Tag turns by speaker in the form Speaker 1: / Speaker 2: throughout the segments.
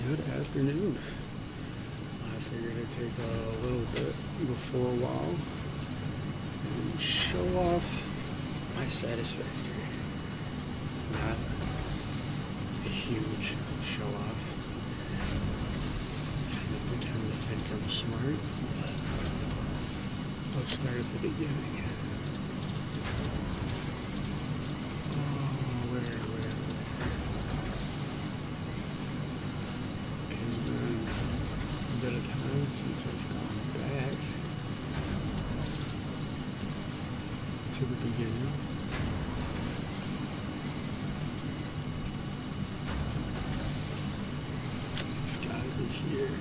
Speaker 1: Good afternoon. I figured I'd take a little bit before a while and show off my Satisfactory. Not a huge show off. Kind of pretend to think I'm smart, but let's start at the beginning. Oh, where? A bit of time since I've gone back to the beginning. It's gotta be here.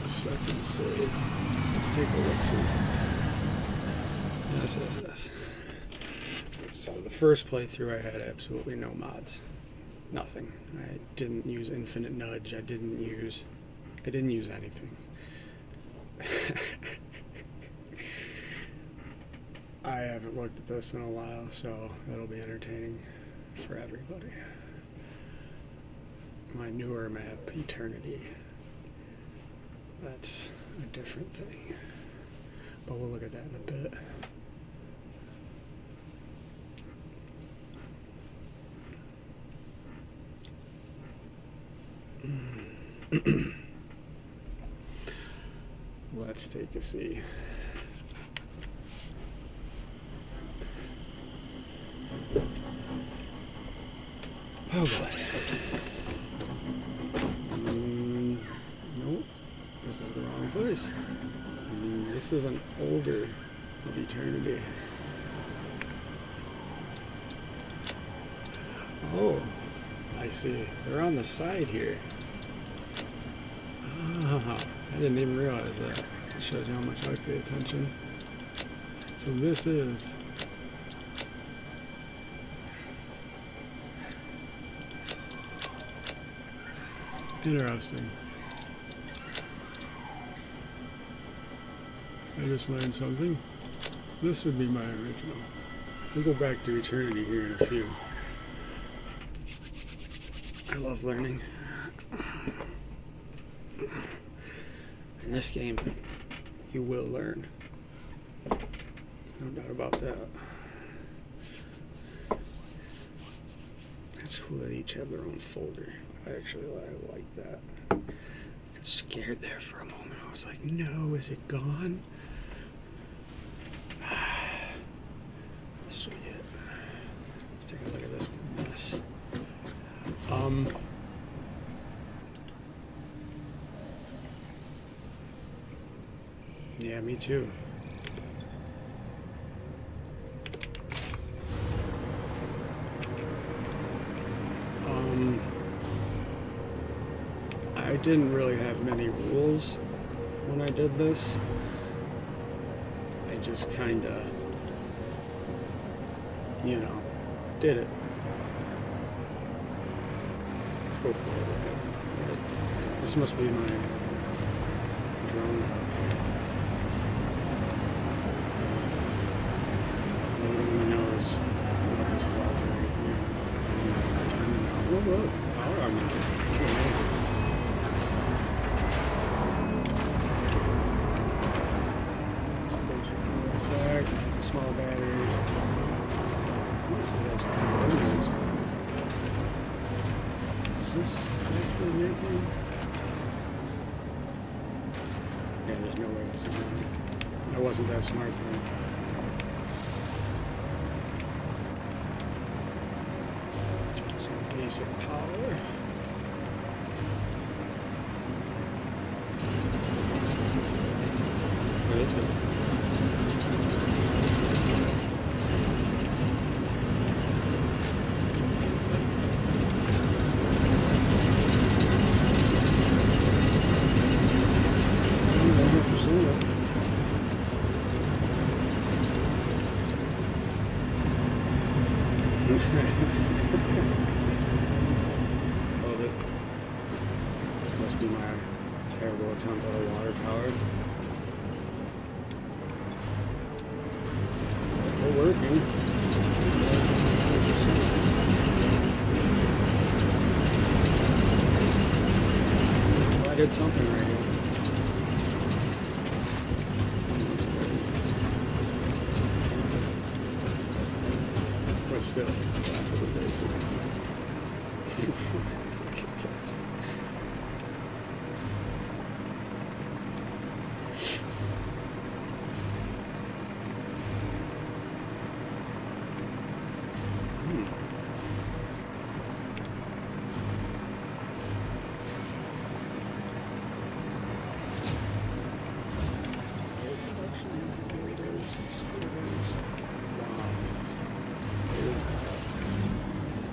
Speaker 1: A second save. Let's take a look. Yes. So the first playthrough I had absolutely no mods. Nothing. I didn't use Infinite Nudge. I didn't use anything. I haven't looked at this in a while, so it'll be entertaining for everybody. My newer map, Eternity. That's a different thing. But we'll look at that in a bit. Let's take a see. Oh boy. Nope. This is the wrong place. This is an older of Eternity. Oh, I see. They're on the side here. Ah, I didn't even realize that. It shows you how much I pay attention. So this is interesting. I just learned something. This would be my original. We'll go back to Eternity here in a few. I love learning. In this game, you will learn. No doubt about that. It's cool that each have their own folder. I like that. I got scared there for a moment. I was like, no, is it gone? This should be it. Let's take a look at this mess. Yeah, me too. I didn't really have many rules when I did this. I just kinda, did it. Let's go for it. This must be my drone. Nobody knows what this is all doing. Whoa. Power armor. Small batteries. Is this actually making? Yeah, there's no way that's happening. I wasn't that smart then. Some basic power. Oh, that's good. This must be my terrible attempt at a water power. We're working. did something right here. But still, back to the basic. Look at this.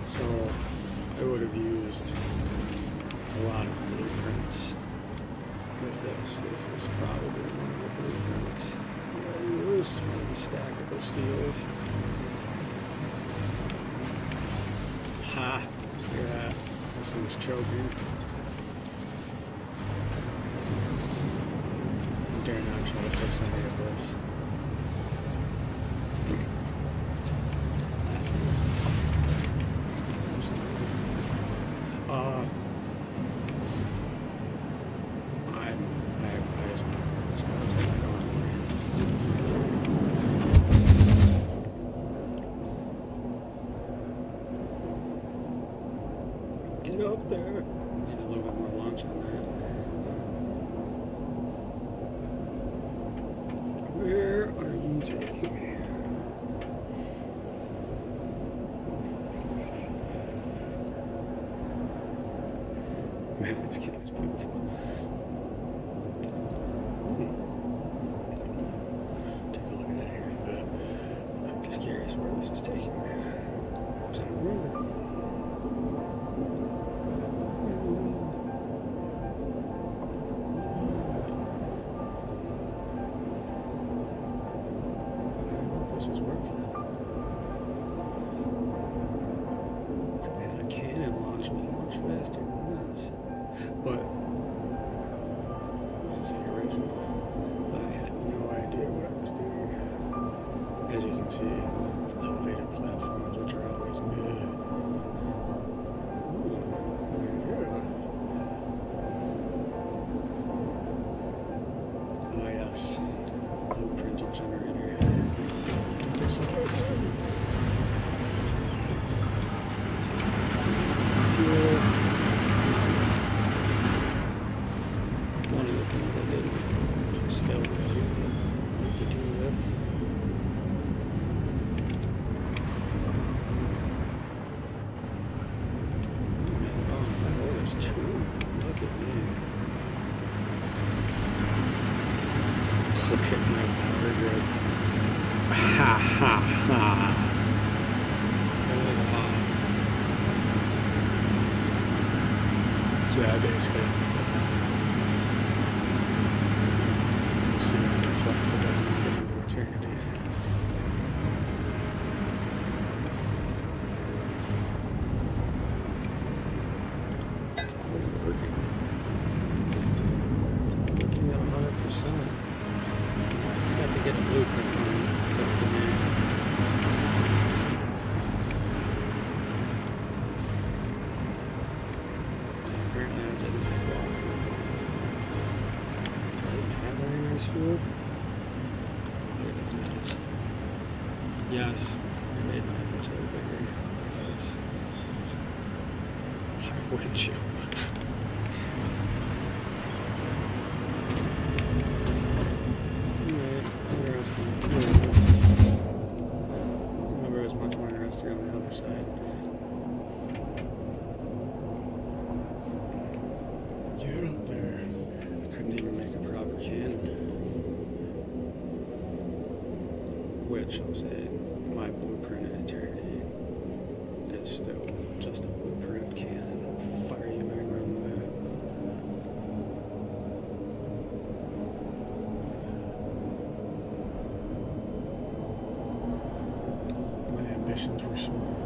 Speaker 1: So I would have used a lot of blueprints with this. This is probably one of the blueprints that I used, one of the stackable steels. Ha! Look at that. This thing's choking. I dare not try to fix any of this. Get up there. Need a little bit more launch on that. Where are you taking me? Man, this kid is beautiful. Take a look at that here in a bit. I'm just curious where this is taking me. Is that a river? This is worth it. Man, a cannon launched me much faster than this. But this is the original. I had no idea what I was doing. As you can see, elevated platforms, which are always mid. Ooh, very good. Oh yes, blueprint generator. This is fuel. One of the things I didn't just fail really was to do with. Oh, there's two. Look at me. Look at my power grid. Ha ha ha. So yeah, basically. We'll see what it's like for them to get into eternity. It's all working. It's all working at 100%. Just have to get a blueprint on it. That's the name. Apparently I didn't make water. I didn't have very nice fuel. Look at this mess. Yes, I made my inventory bigger because why wouldn't you? Alright, interesting. Remember, it was much more interesting on the other side. Get up there. I couldn't even make a proper cannon. Which I'll say, my blueprint in eternity is still just a blueprint cannon. Fire you anywhere on the map. My ambitions were small.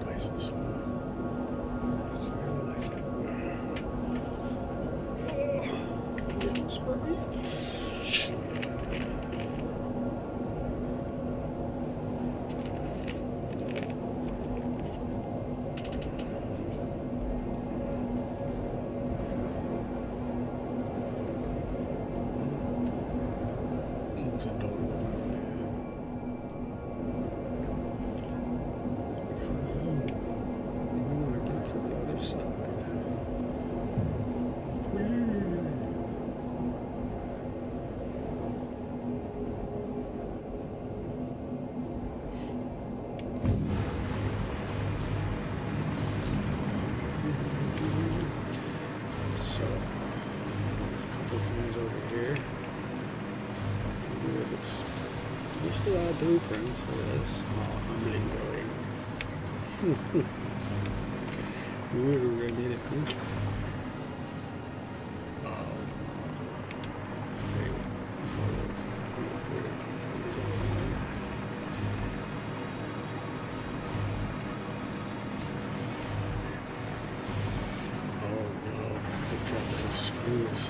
Speaker 1: Nice and slow. There's a door open. We want to get to the other side. So, a couple things over here. Most of our blueprints for this are humming. We're gonna need a picture. Screws.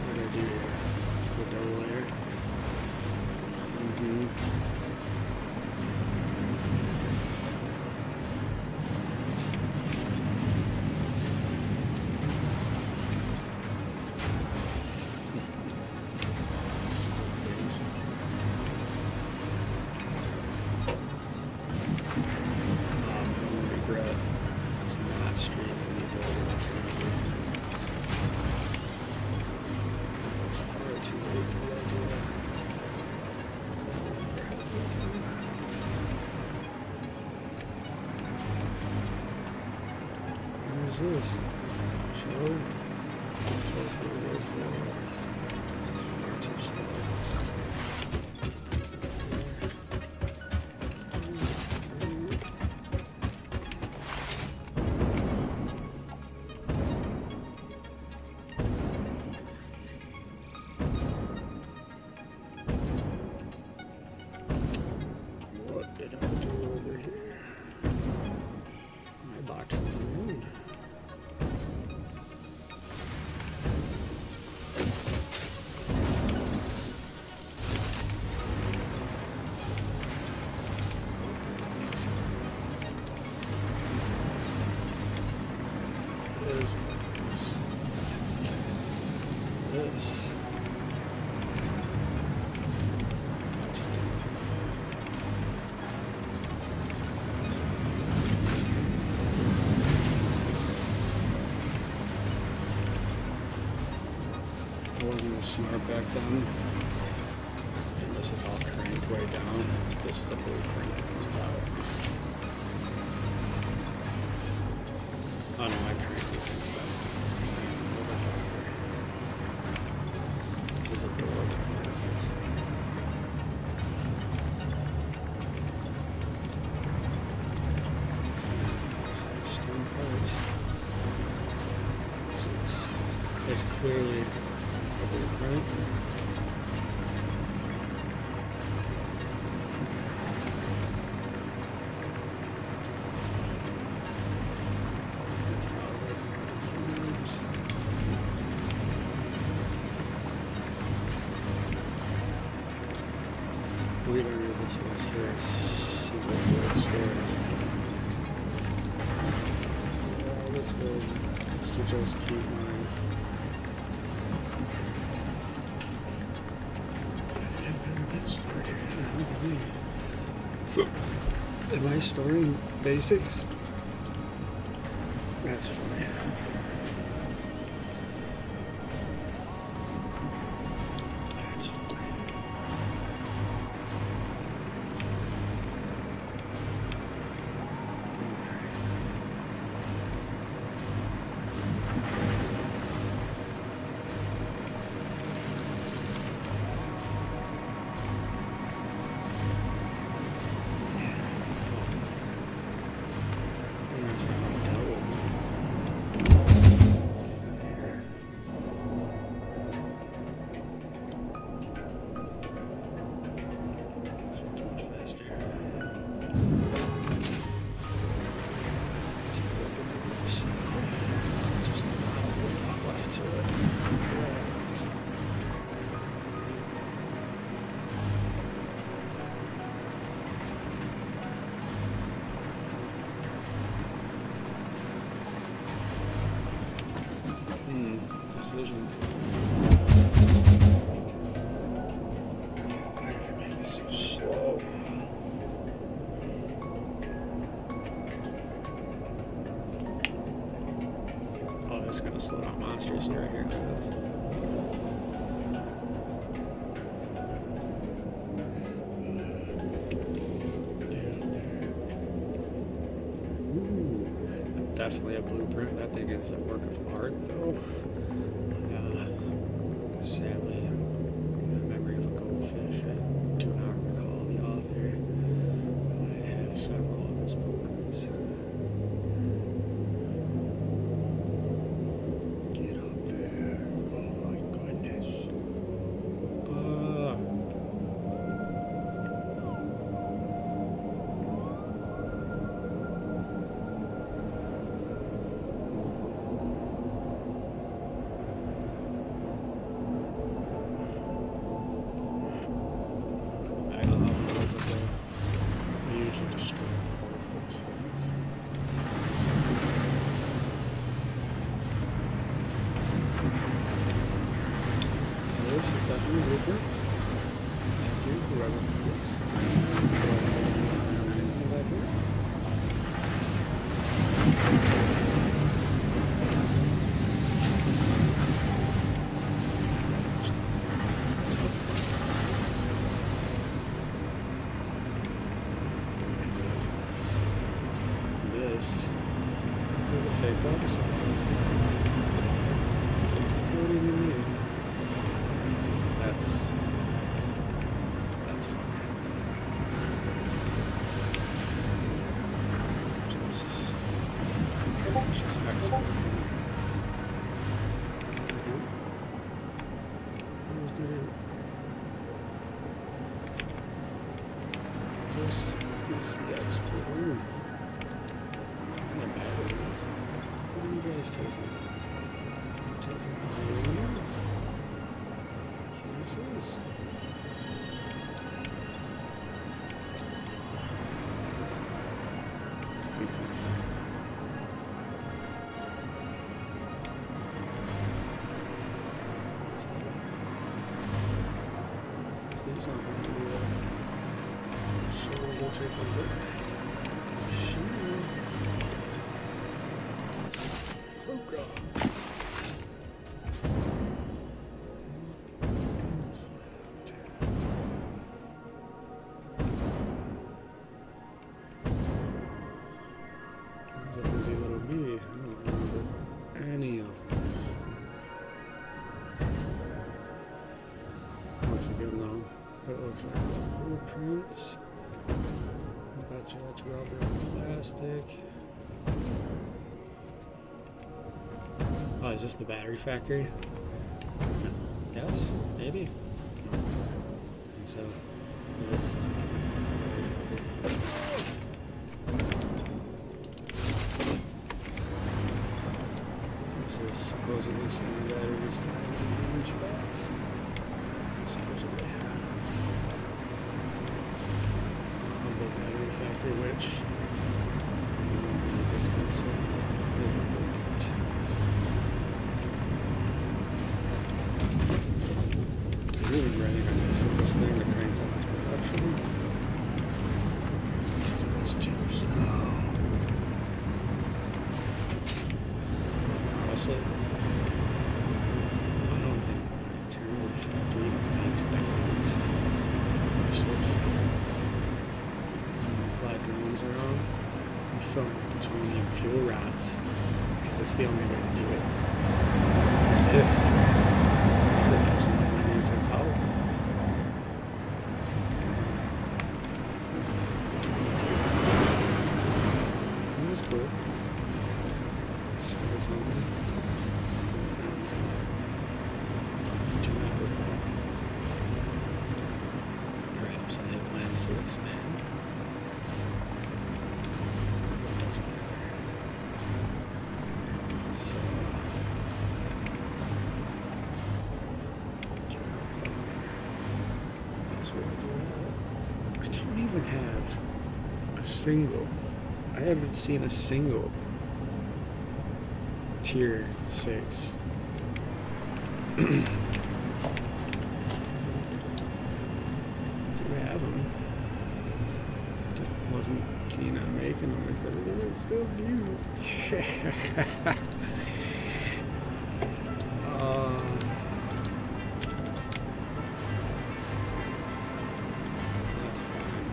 Speaker 1: What did I do here? This is a double layer. Regret. It's not streaming these over. Too late to the idea. What is this? Show? Show for the road floor. This is far too slow. What did I do over here? My box is ruined. What is this? I wasn't as smart back then. And this is all cranked way down. This is a blueprint that comes out. Oh no, I cranked it. This is a door. Stone parts. This is clearly a blueprint. I believe I knew this was for single board storage. This is to just keep my Am I storing basics? That's funny. That's funny. Interesting how that will decisions. Why did I make this so slow? Oh, that's gonna slow down monsters right here. Definitely a blueprint. That thing is a work of art, though. Sadly, the memory of a goldfish. I do not recall the author, though I have several of his poems. Get up there! Oh my goodness! This is definitely a blueprint. Thank you, whoever made this. Anything back here? This is a fake water supply. What do you mean? That's fine. Jesus. It's just excellent. This must be explored. What are you guys taking? Taking cases? What's that? See something here. So we'll take a look. Sure. Oh god. There's a busy little bee. I don't remember any of this. Once again though, it looks like blueprints. I bet you that's rubber and plastic. Oh, is this the battery factory? Yes? Maybe? I think so. It is. It's the battery factory. This is supposedly sending batteries to each box. Supposedly. The battery factory, which is a blueprint. Really ready to take this thing to crank up its production. Because it was too slow. Honestly, I don't think my terrible factory makes batteries. Useless. Fly drones around. I'm throwing plutonium fuel rods. Because it's the only way to do it. This is actually my nuclear power plants. 22. That was cool. So something. Do not recall. Perhaps I had plans to expand. It doesn't matter. So I don't even have a single. I haven't seen a single tier 6 have them. Just wasn't keen on making them. I said, well, it's still new. That's fine.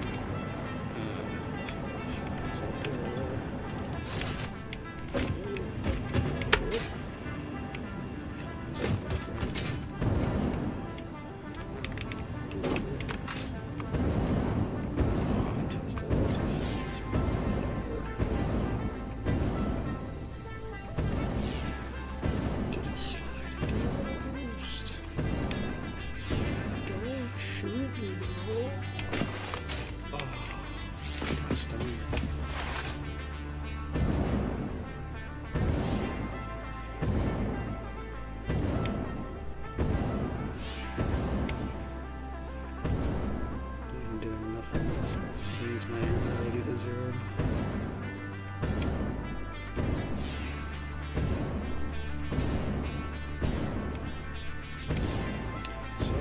Speaker 1: Brings my anxiety to zero. So,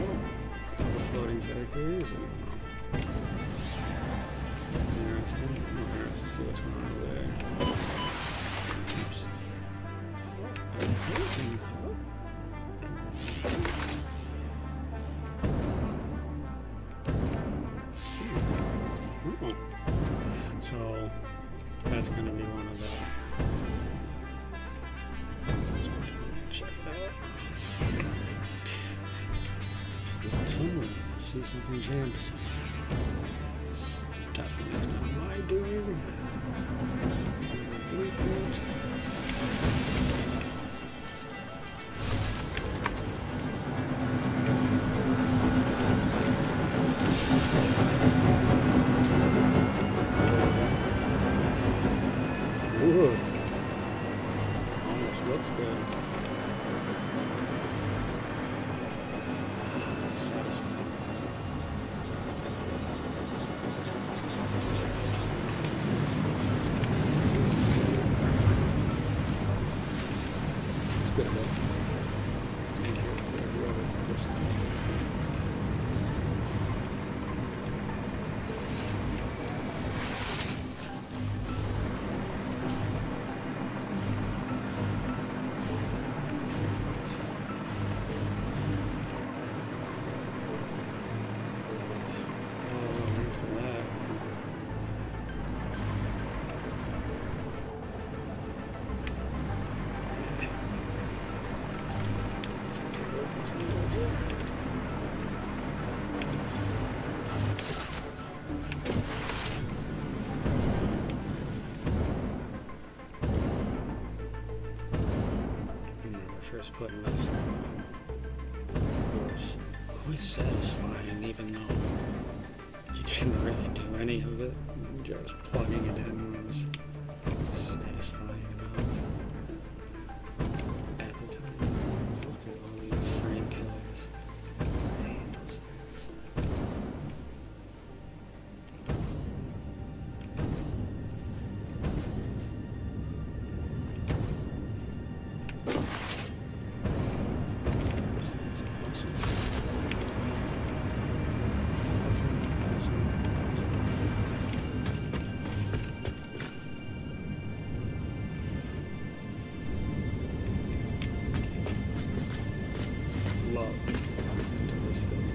Speaker 1: a couple floating factories and interesting. I'm interested to see what's going on over there. Oops. So that's going to be one of the. Check it out. See something jammed. It's definitely not my doing. Ooh. Almost looks good. Satisfying. It's good enough. Thank you for whoever pushed that. First putting this was always satisfying, even though you didn't really do any of it. Just plugging it in was satisfying enough. At the time, I was looking at all these frame killers. I hate those things. Love into this thing.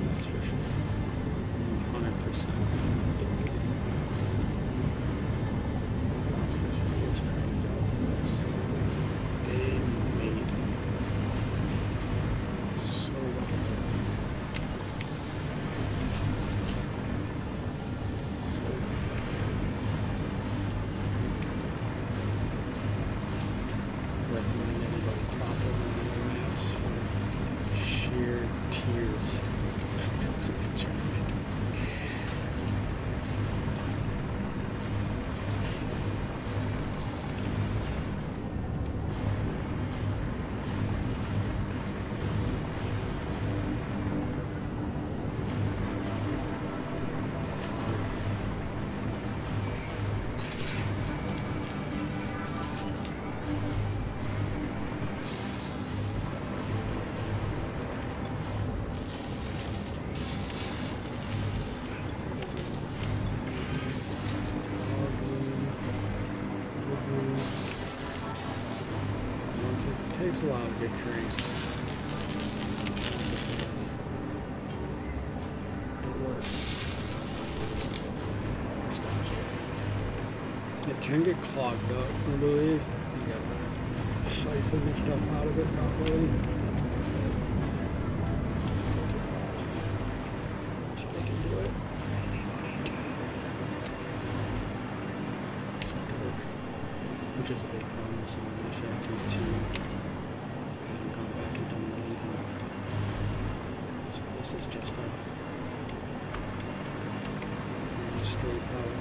Speaker 1: That's for sure. 100%. Once this thing is cranked up, it's amazing. So wonderful. So recommend anybody pop over sheer tears. a while to get crazy. It works. It can get clogged up, I believe. You gotta siphon the stuff out of it properly. That's about it. So they can do it. Which is a big problem with some of the factories too. I haven't gone back and done anything. So this is just a straight power.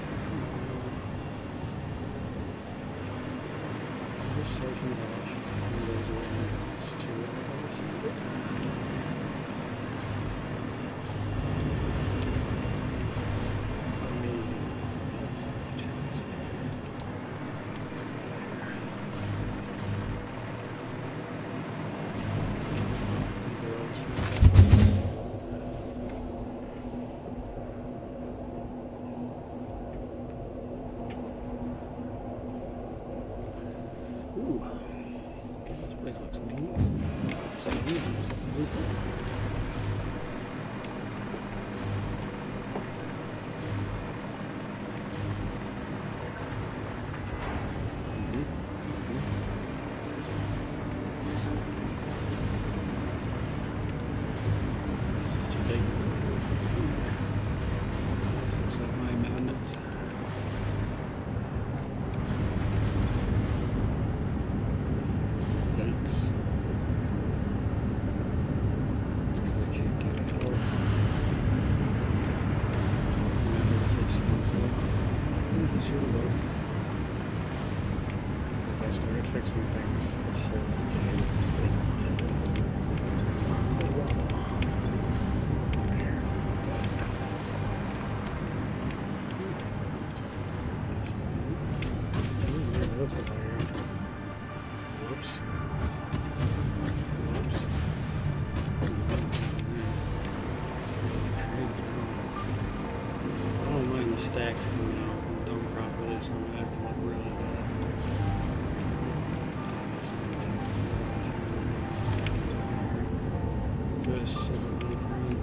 Speaker 1: This siphons off and goes away to where it's needed. Amazing. Yes, let's go there. Ooh, this place looks neat. It's like neat. This is too big. This looks like my madness. Thanks. It's because I can't get it to work. Remember to fix things up. Just here to work. Because if I started fixing things the whole day would be Whoops. I don't mind the stacks coming out done properly, so I'm gonna have to look really bad. This is a blueprint.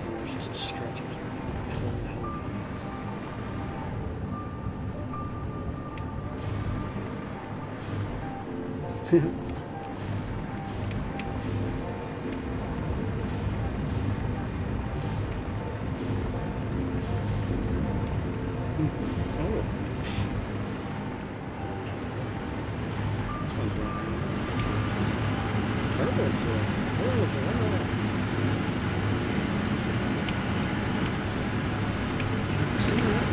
Speaker 1: There's just a stretch of Oh. This one's running. Purple floor. Oh, wow. See that?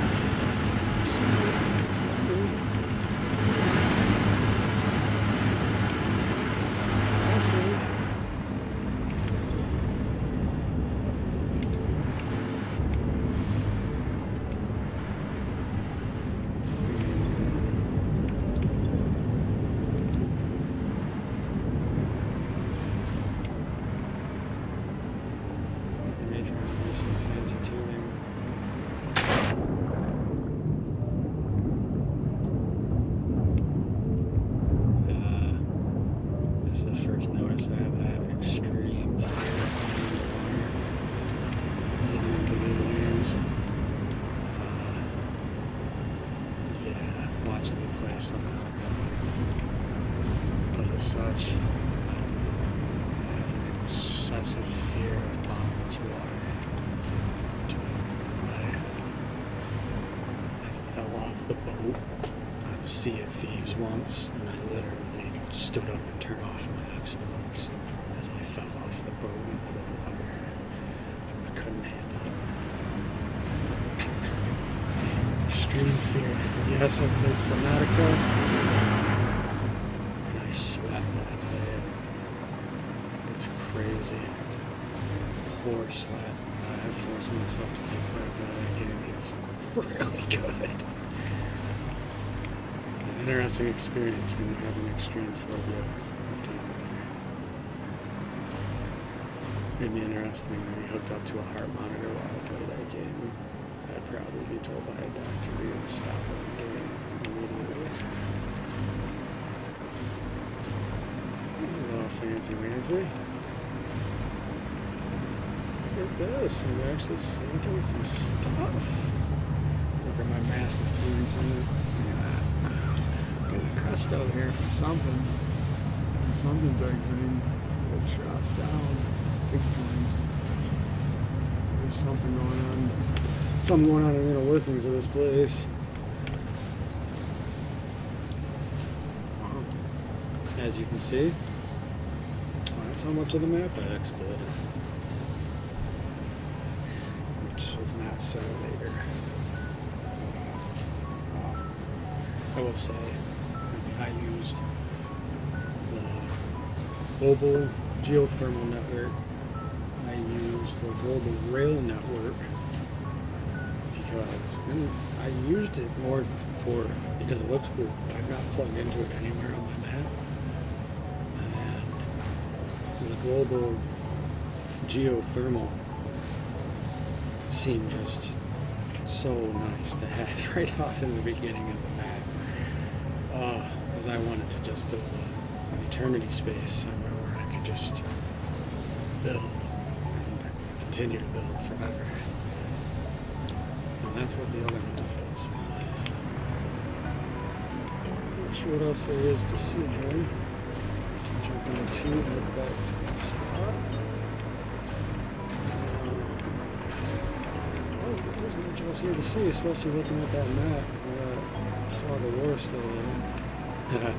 Speaker 1: Such excessive fear of bottomless water. I fell off the boat on the Sea of Thieves once, and I literally stood up and turned off my Xbox as I fell off the boat into the water. I couldn't handle it. Extreme fear. Yes, I played Subnautica. I sweat that day. It's crazy. Poor sweat. I forced myself to play quite a bit of that game. It's really good. An interesting experience when you have an extreme phobia of deep water. It'd be interesting to be hooked up to a heart monitor while I play that game. I'd probably be told by a doctor to stop what I'm doing immediately. This is all fancy mancy. Look at this, I'm actually sinking some stuff. Look at my massive clearance in it. Getting a crest out here from something. Something's exiting. It drops down big time. There's something going on. Something going on in the inner workings of this place. As you can see, that's how much of the map I explored. Which was not so later. I will say, I used the global geothermal network. I used the global rail network because I used it more because it looks cool. I've not plugged into it anywhere on my map. And the global geothermal seemed just so nice to have right off in the beginning of the map. Because I wanted to just build an eternity space somewhere where I could just build and continue to build forever. And that's what the other map is. Not sure what else there is to see here. I can jump in the tube, head back to the spot. I don't think there's much else here to see, especially looking at that map. I saw the war still there.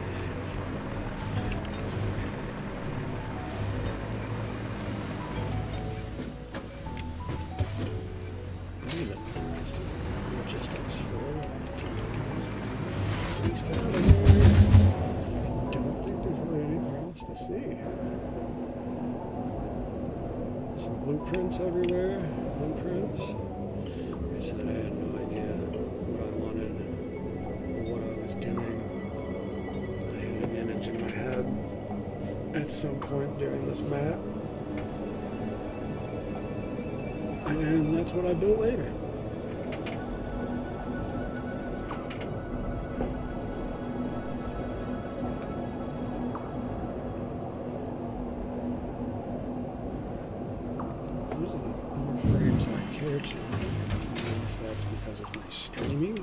Speaker 1: Some blueprints everywhere. Blueprints. Like I said, I had no idea what I wanted or what I was doing. I had an image in my head at some point during this map. And that's what I built later. There's more frames than I care to. I don't know if that's because of my streaming.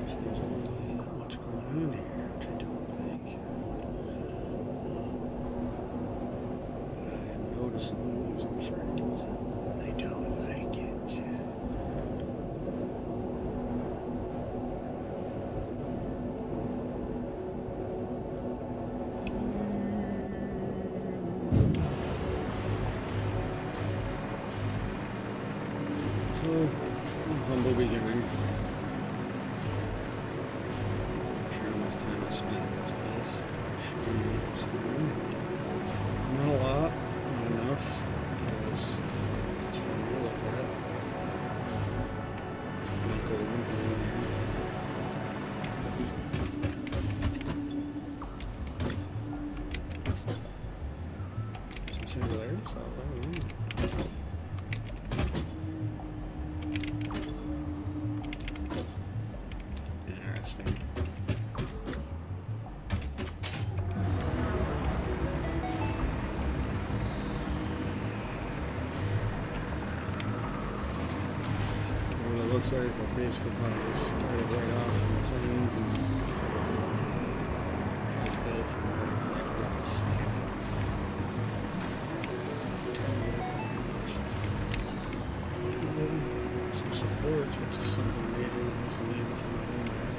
Speaker 1: If there's really that much going on here, which I don't think. But I am noticeably losing frames. I don't like it. So, humble beginning. Not sure how much time I spent in this place. Not a lot, not enough, because it's fun to look at. Not golden here and there. Some singularities, I don't know. Interesting. What it looks like, I basically probably just started right off in the plains and built from where exactly I was standing. Some supports, which is something major that was needed for my own map.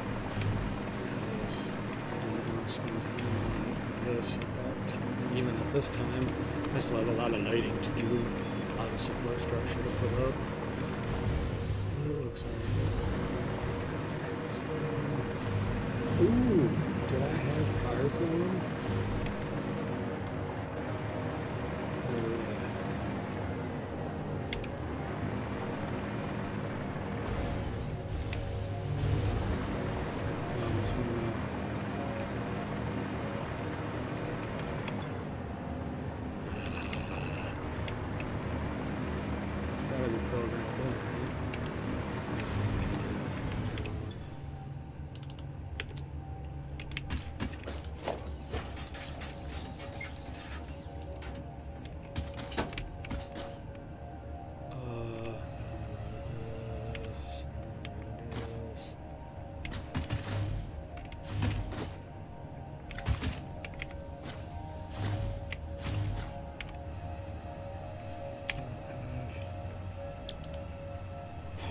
Speaker 1: I didn't want to spend time on this at that time. Even at this time, I still have a lot of lighting to do, a lot of support structure to put up. It looks like. Ooh, did I have fire going?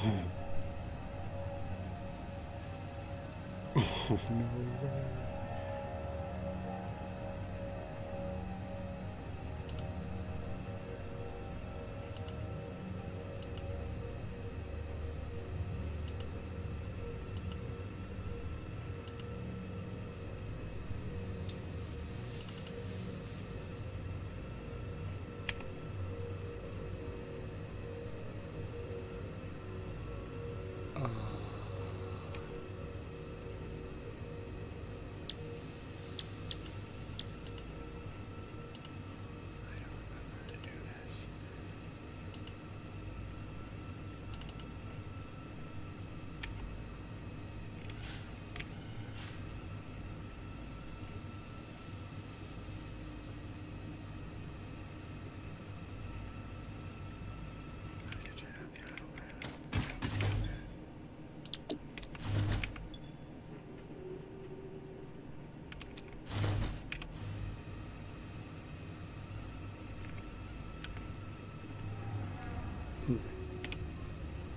Speaker 1: Oh, no way.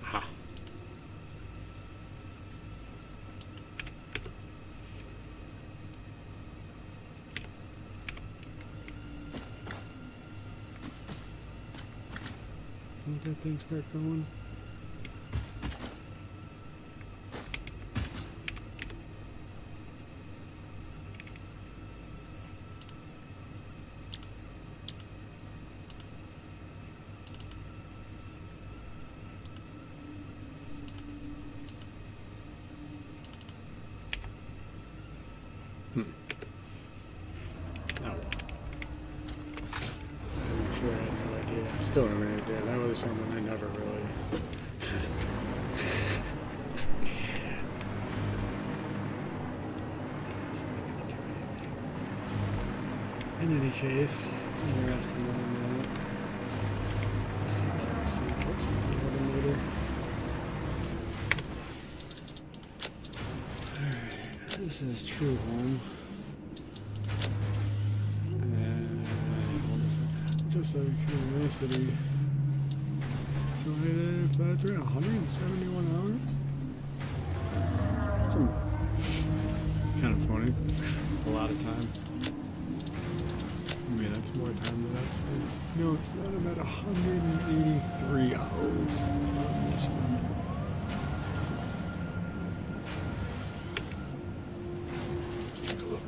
Speaker 1: Ha. Won't that thing start going? Oh. I'm sure I had no idea. Still have no idea. That was something I never really. It's not going to do anything. In any case, interesting on that. Let's take care of some what's in the automator. Alright, this is True Home. Just out of curiosity. So if they're 171 hours? That's kind of funny. A lot of time. I mean, that's more time than I've spent. No, it's not. I'm at 183 hours on this one. Let's take a look.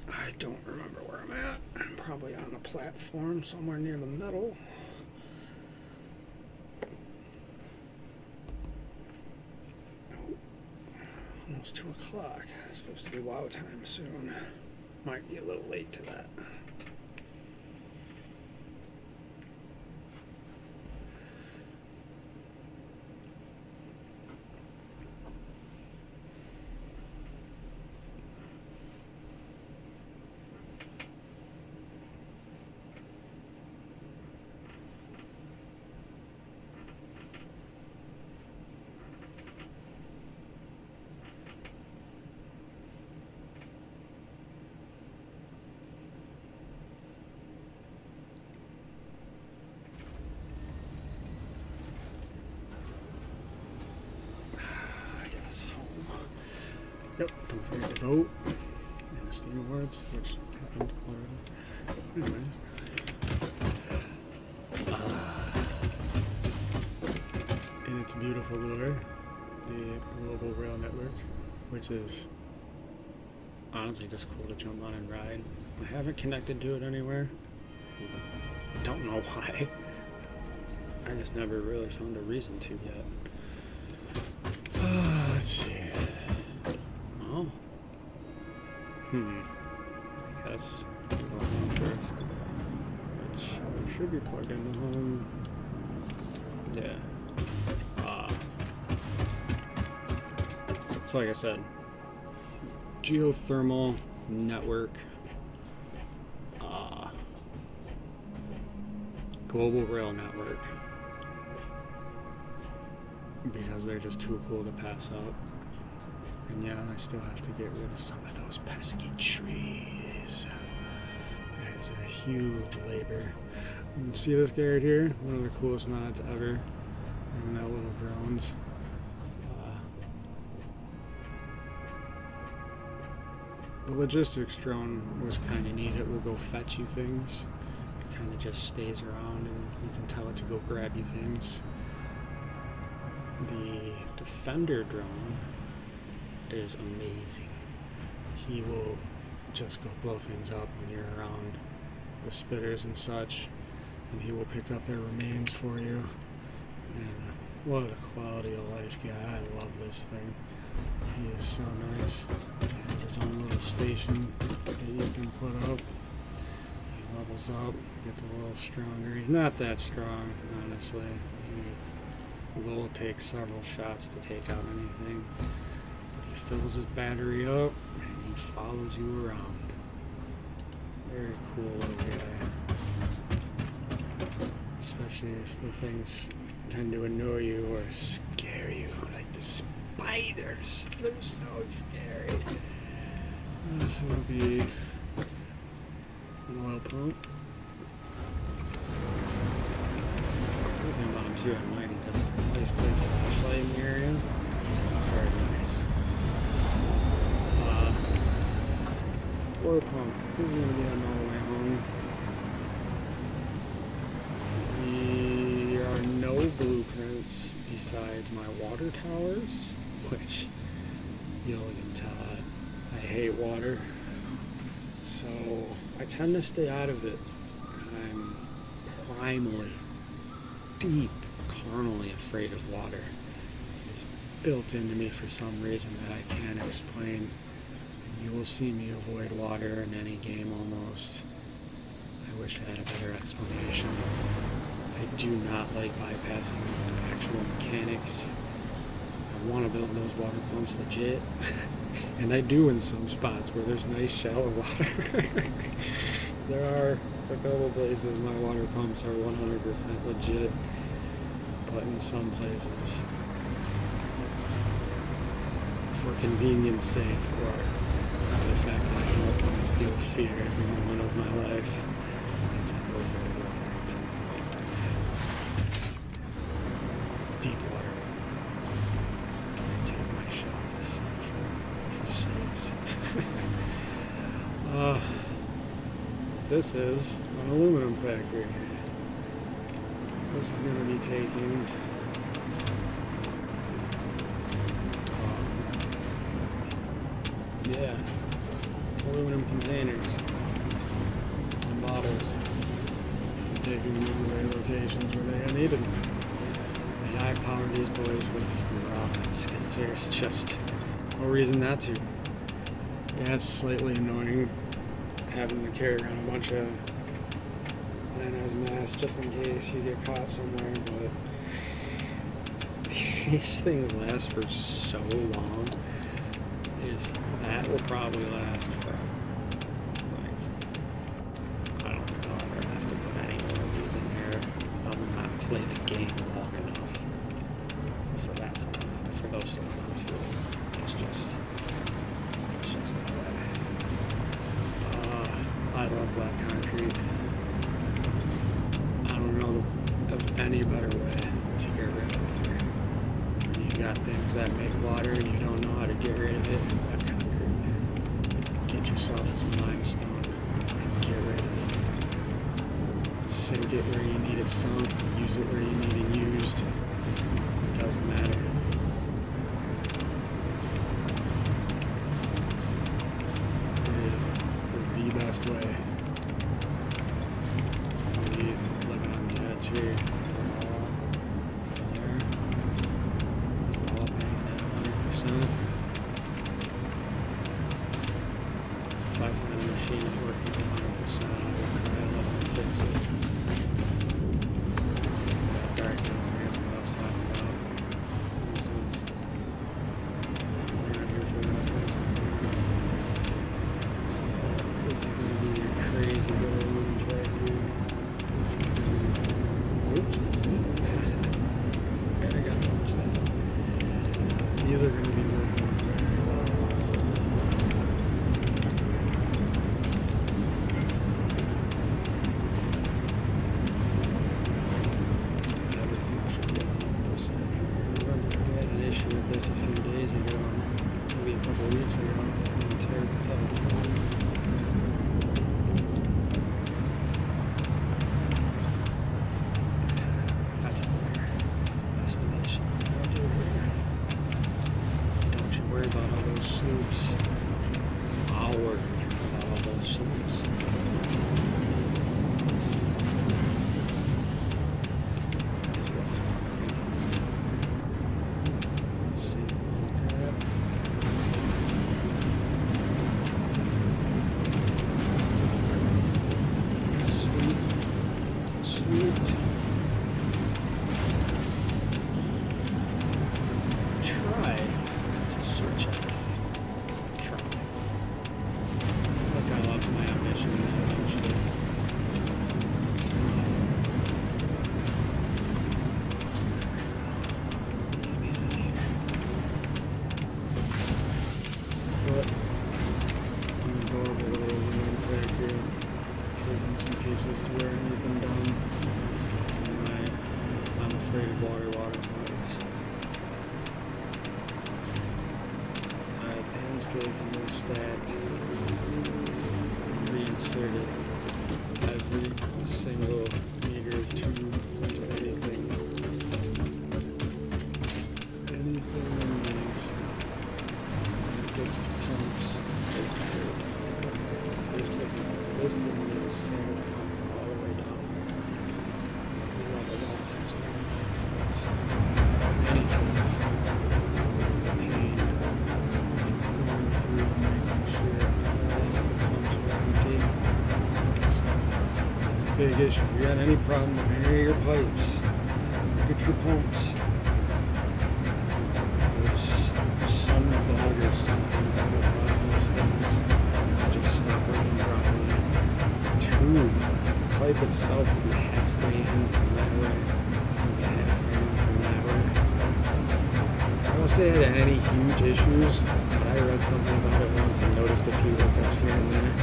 Speaker 1: I don't remember where I'm at. I'm probably on a platform somewhere near the middle. Oh, almost 2 o'clock. It's supposed to be WoW time soon. Might be a little late to that. Yep, don't forget to vote in the Steam Awards, which happened already. Anyways. In its beautiful glory, the Global Rail Network, which is honestly just cool to jump on and ride. I haven't connected to it anywhere. Don't know why. I just never really found a reason to yet. Let's see. Oh. I guess I'll go home first. Which I should be plugged into home. Yeah. So like I said, geothermal network, global rail network, because they're just too cool to pass up. And yeah, I still have to get rid of some of those pesky trees. That is a huge labor. You see this guy right here? One of the coolest mods ever. And that little drones. The logistics drone was kind of neat. It will go fetch you things. It kind of just stays around and you can tell it to go grab you things. The defender drone is amazing. He will just go blow things up when you're around the spitters and such, and he will pick up their remains for you. And what a quality of life guy. I love this thing. He is so nice. He has his own little station that you can put up. He levels up, gets a little stronger. He's not that strong, honestly. He will take several shots to take out anything. But he fills his battery up and he follows you around. Very cool little guy. Especially if the things tend to annoy you or scare you, like the spiders. They're so scary. This will be an oil pump. The thing about him too, I might have a nice big flashlight in the area. Very nice. Oil pump. This is going to be on all the way home. There are no blueprints besides my water towers, which you'll even tell I hate water. So I tend to stay out of it. I'm primally, deep, carnally afraid of water. It's built into me for some reason that I can't explain. You will see me avoid water in any game almost. I wish I had a better explanation. I do not like bypassing actual mechanics. I want to build those water pumps legit. And I do in some spots where there's nice shallow water. There are a couple places my water pumps are 100% legit. But in some places, for convenience sake, or the fact that I don't want to feel fear every moment of my life, I tend to avoid water. Deep water. I take my showers for sakes. This is an aluminum factory. This is going to be taking aluminum containers and bottles, and taking them to their locations where they are needed. And I power these boys with rockets because there's just no reason not to. Yeah, it's slightly annoying having to carry around a bunch of ionized masks just in case you get caught somewhere, but these things last for so long. That will probably last for, like, I don't think I'll ever have to put any more of these in here. I will not play the game long enough for that to last, for those to last. It's just no way. I love black concrete. I don't know of any better way to get rid of water. When you've got things that make water and you don't know how to get rid of it, black concrete. Get yourself some limestone and get rid of it. Sink it where you need it sunk, use it where you need it used. It doesn't matter. It is the best way. These are living on the edge here. There. It's all hanging at 100%. If I find the machine working at 100%, I will let them fix it. That dark down here is what I was talking about. We're not here for that. So this is going to be a crazy little room factory. This is going to be, oops. water-wise. Painstakingly stacked, reinserted every single meter tube into anything. Anything in these gets to pumps. This didn't get a single pump all the way down. We rub it off and start in any case, the pain going through making sure all the pumps are empty. It's a big issue. If you got any problem with any of your pipes, look at your pumps. There's some bug or something that will cause those things to just stop working properly. Two, the pipe itself will be halfway in from that way, and halfway in from that way. I don't say it had any huge issues, but I read something about it once and noticed a few hiccups here and there.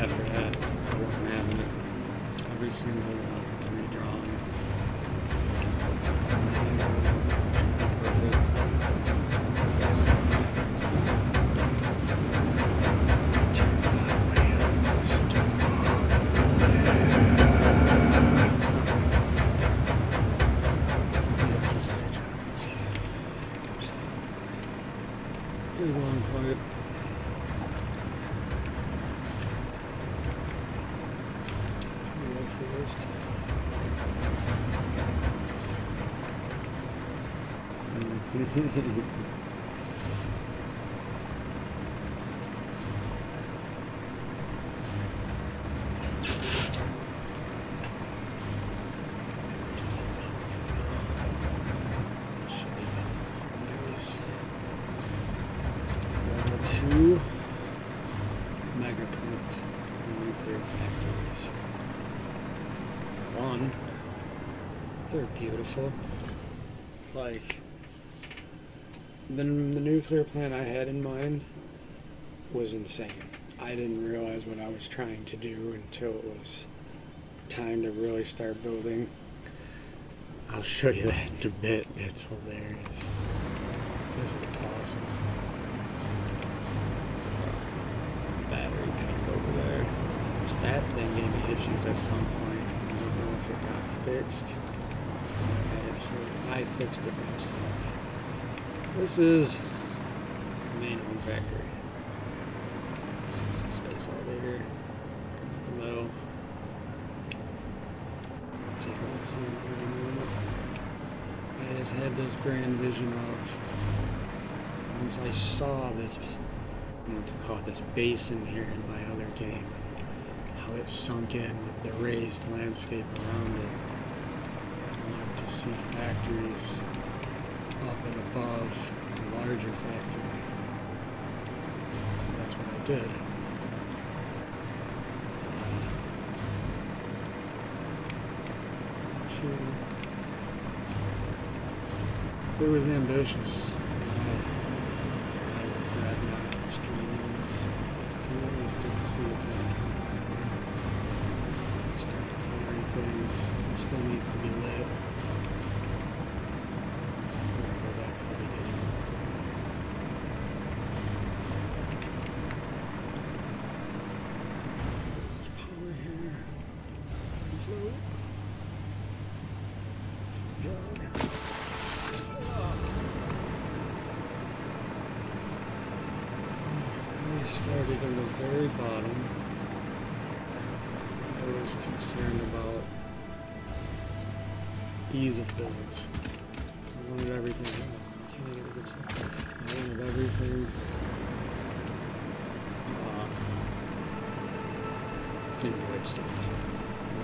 Speaker 1: After that, I wasn't having it. Every single one redrawn. Perfect. That's big long pipe. First. Two megaprint nuclear factories. One, they're beautiful. Like, the nuclear plant I had in mind was insane. I didn't realize what I was trying to do until it was time to really start building. I'll show you that in a bit. It's hilarious. This is awesome. Battery pack over there. That thing gave me issues at some point. I don't know if it got fixed. I fixed it myself. This is the main home factory. It's a space elevator. Come up the middle. Take a look see in here in a moment. I just had this grand vision of, once I saw this, what to call it, this basin here in my other game, how it sunk in with the raised landscape around it. I wanted to see factories up and above a larger factory. So that's what I did. It was ambitious. I regret not streaming this. You always get to see its end. Start declaring things. It still needs to be lit. Go back to the beginning. There's power here. Float. Jog. Started in the very bottom. I was concerned about ease of builds. I wanted everything. Can I get a good stuff? I wanted everything in wood stuff.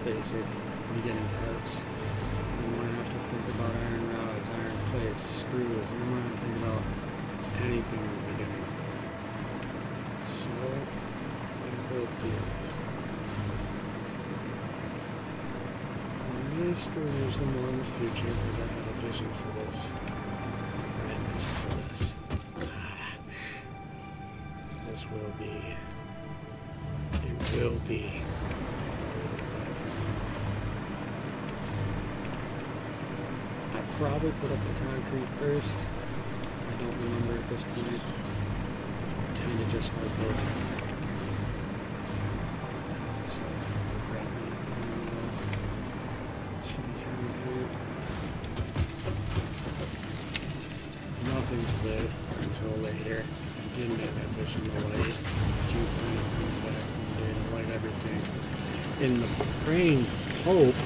Speaker 1: Basic beginning parts. You don't want to have to think about iron rods, iron plates, screws. You don't want to have to think about anything in the beginning. So, I built these. I may still use them more in the future because I have a vision for this. A grand vision for this. This will be. It will be. probably put up the concrete first. I don't remember at this point. Kind of just start building. So, grab me. Should be concrete. Nothing's lit until later. I didn't have additional light. Too kind of come back one day to light everything. In the praying hope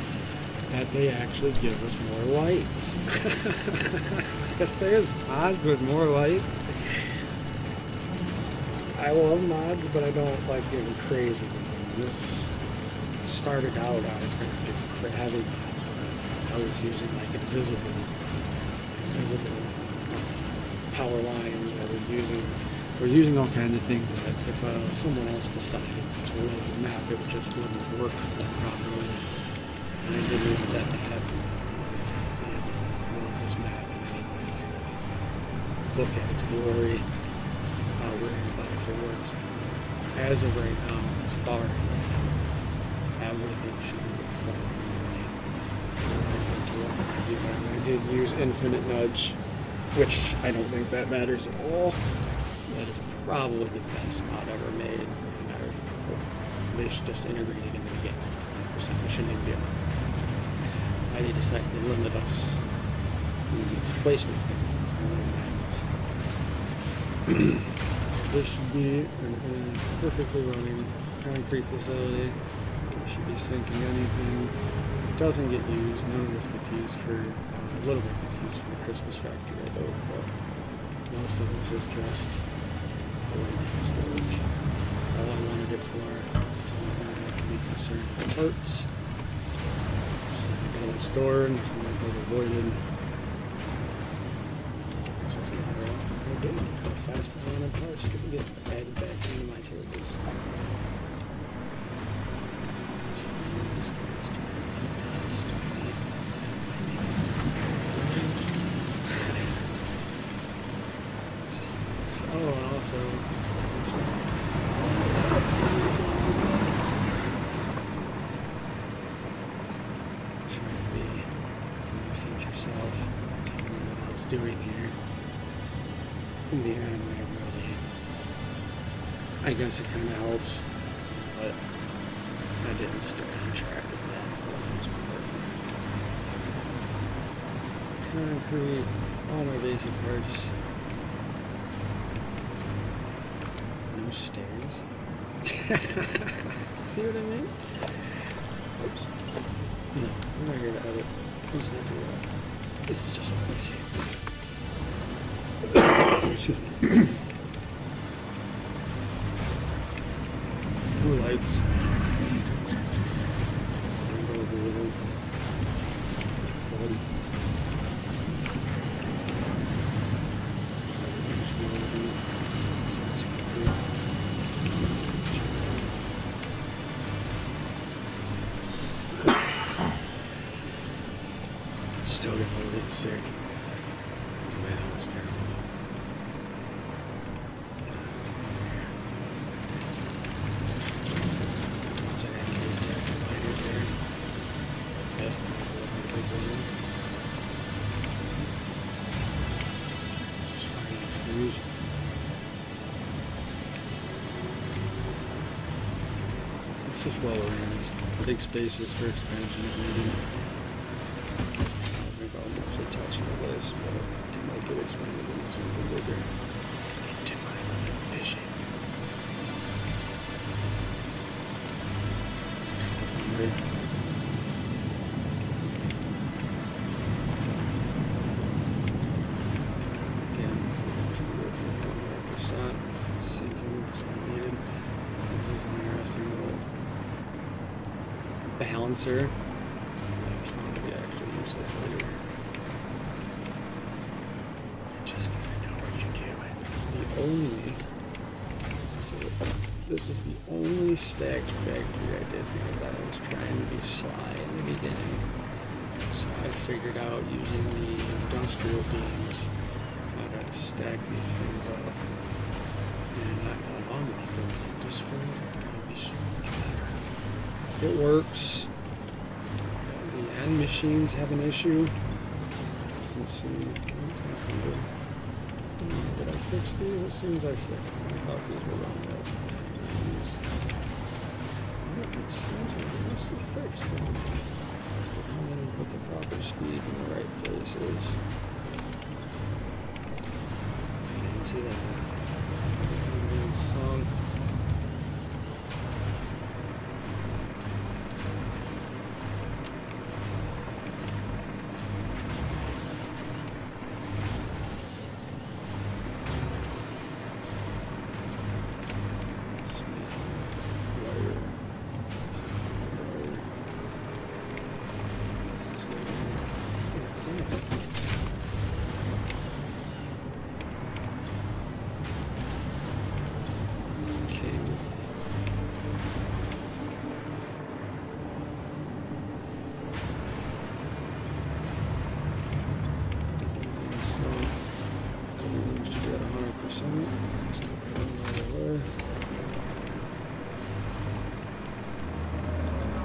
Speaker 1: that they actually give us more lights. Because there's mods with more lights. I love mods, but I don't like getting crazy with them. This started out, I was going to do heavy mods, but I was using like invisible power lines. We're using all kinds of things that if someone else decided to load the map, it just wouldn't work properly. And I didn't want that to happen. This map and look at its glory, how everybody works. As of right now, as far as I know, everything should be fine. I did use Infinite Nudge, which I don't think that matters at all. That is probably the best mod ever made. They should just integrate it in the game. It shouldn't even be a mod. Why they decided to limit us in these placement things. This should be a perfectly running concrete facility. We should be sinking anything. It doesn't get used. None of this gets used for, a little bit gets used for the Christmas factory, I hope, but most of this is just storage. All I wanted it for. I'm not going to have to be concerned for parts. So I got it stored, so I'm not going to avoid it. It's just a matter of how fast I want in parts to get added back into my tables. Oh, and also trying to be for my future self, telling me what I was doing here. In the end, I guess it kind of helps, but I didn't stay on track with that for the most part. Concrete, all my basic parts. Stairs. See what I mean? Oops. No, I'm not here to edit. Let's not do that. This is just a Excuse me. Blue lights. Still getting a little bit sick. Man, that was terrible. What's that anyways there? Lighters there. That's pretty cool. Just finding fuse. It's just well around. Big spaces for expansion if needed. I'm actually touching this, but it might get expanded into something bigger. Into my little vision. Again, 100% sinking, it's not needed. This is an interesting little balancer. It's going to be actually useless later. This is the only stacked factory I did because I was trying to be sly in the beginning. So I figured out using the industrial beams how to stack these things up. And I thought, oh, I'm going to do this forever. It'll be so much better. It works. The end machines have an issue. can see what's happened here. Did I fix these? It seems I fixed them. I thought these were wrong. It seems like they must be fixed then. I'm going to put the proper speeds in the right places. Fancy that. Everything song.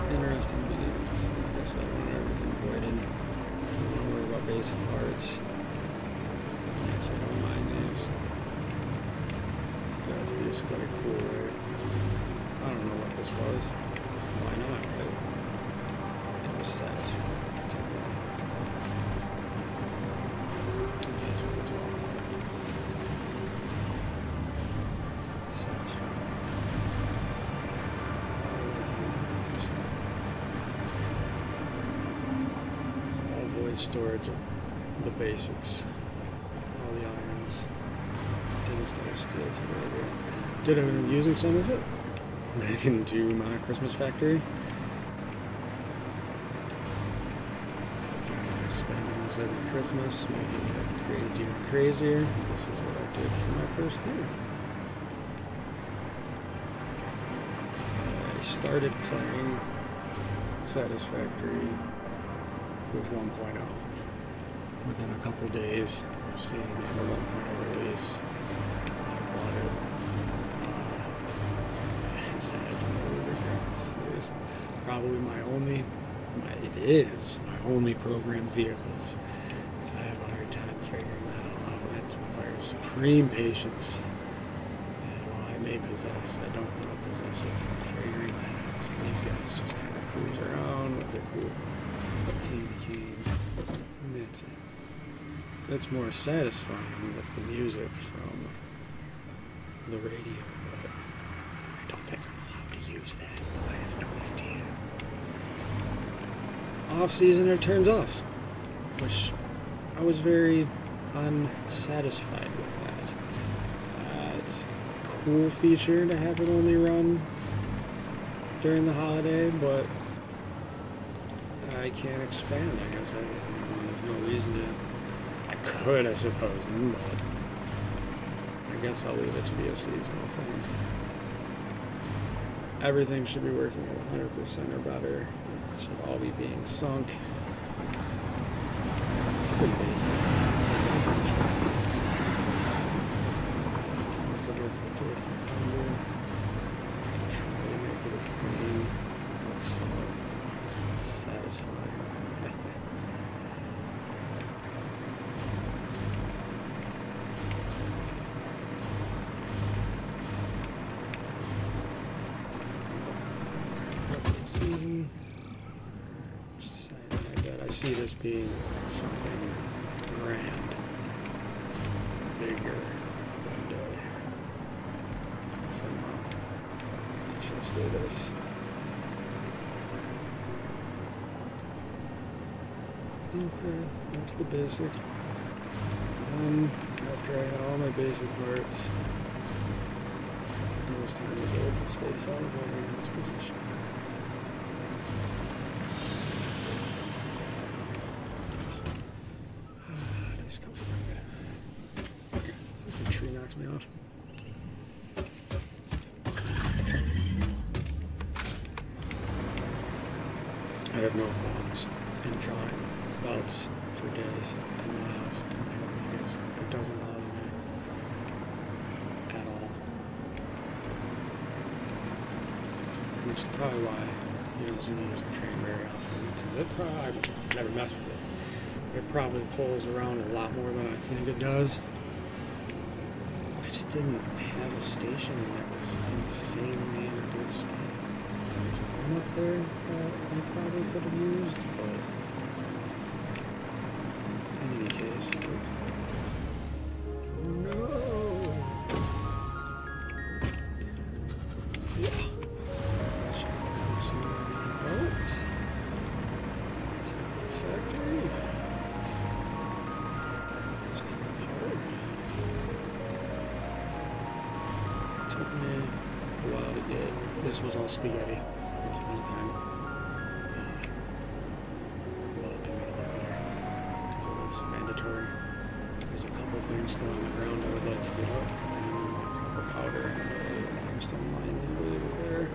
Speaker 1: Interesting beginning. I guess I want everything voided. I don't want to worry about basic parts. Yes, I don't mind these. That's the aesthetic cool, right? I don't know what this was. Why not, right? It was satisfying. That's what it's all about. Satisfying. Storage of the basics, all the irons, stainless steel together. Did I end up using some of it when I can do my Christmas factory? I'm expanding this every Christmas, making it crazier and crazier. This is what I did for my first year. I started playing Satisfactory with 1.0. Within a couple days of seeing the 1.0 release, I bought it. I don't really regret this. It is probably it is my only programmed vehicles. So I have a hard time figuring that all out. It requires supreme patience. And while I may possess, I don't want to possess it for figuring that out. So these guys just kind of cruise around with their cool cane, and that's it. That's more satisfying with the music from the radio, but I don't think I'm allowed to use that. I have no idea. Off season it turns off, which I was very unsatisfied with that. It's a cool feature to have it only run during the holiday, but I can't expand. I guess there's no reason to. I could, I suppose, but I guess I'll leave it to be a seasonal thing. Everything should be working at 100% or better. It should all be being sunk. It's pretty basic. Most of this is just under. Try to make it as clean, so satisfying. Just decided I see this being something grand, bigger one day. For now, I shall stay this. Okay, that's the basic. After I had all my basic parts, it was time to build the space elevator in its position. Nice comfort. The tree knocks me off. I have no qualms in drawing belts for days and miles and kilometers. It doesn't bother me at all. Which is probably why you don't seem to use the train very often, because I never mess with it. it probably pulls around a lot more than I think it does. I just didn't have a station that was insanely in a good spot. There's one up there that I probably could have used, but in any case, no. Yeah. Some boats. Factory. It's kind of hard. Took me a while to get. This was all spaghetti. It took me time. Well, I made it there because it was mandatory. There's a couple things still on the ground I would like to get up. And copper powder and a limestone line that really was there.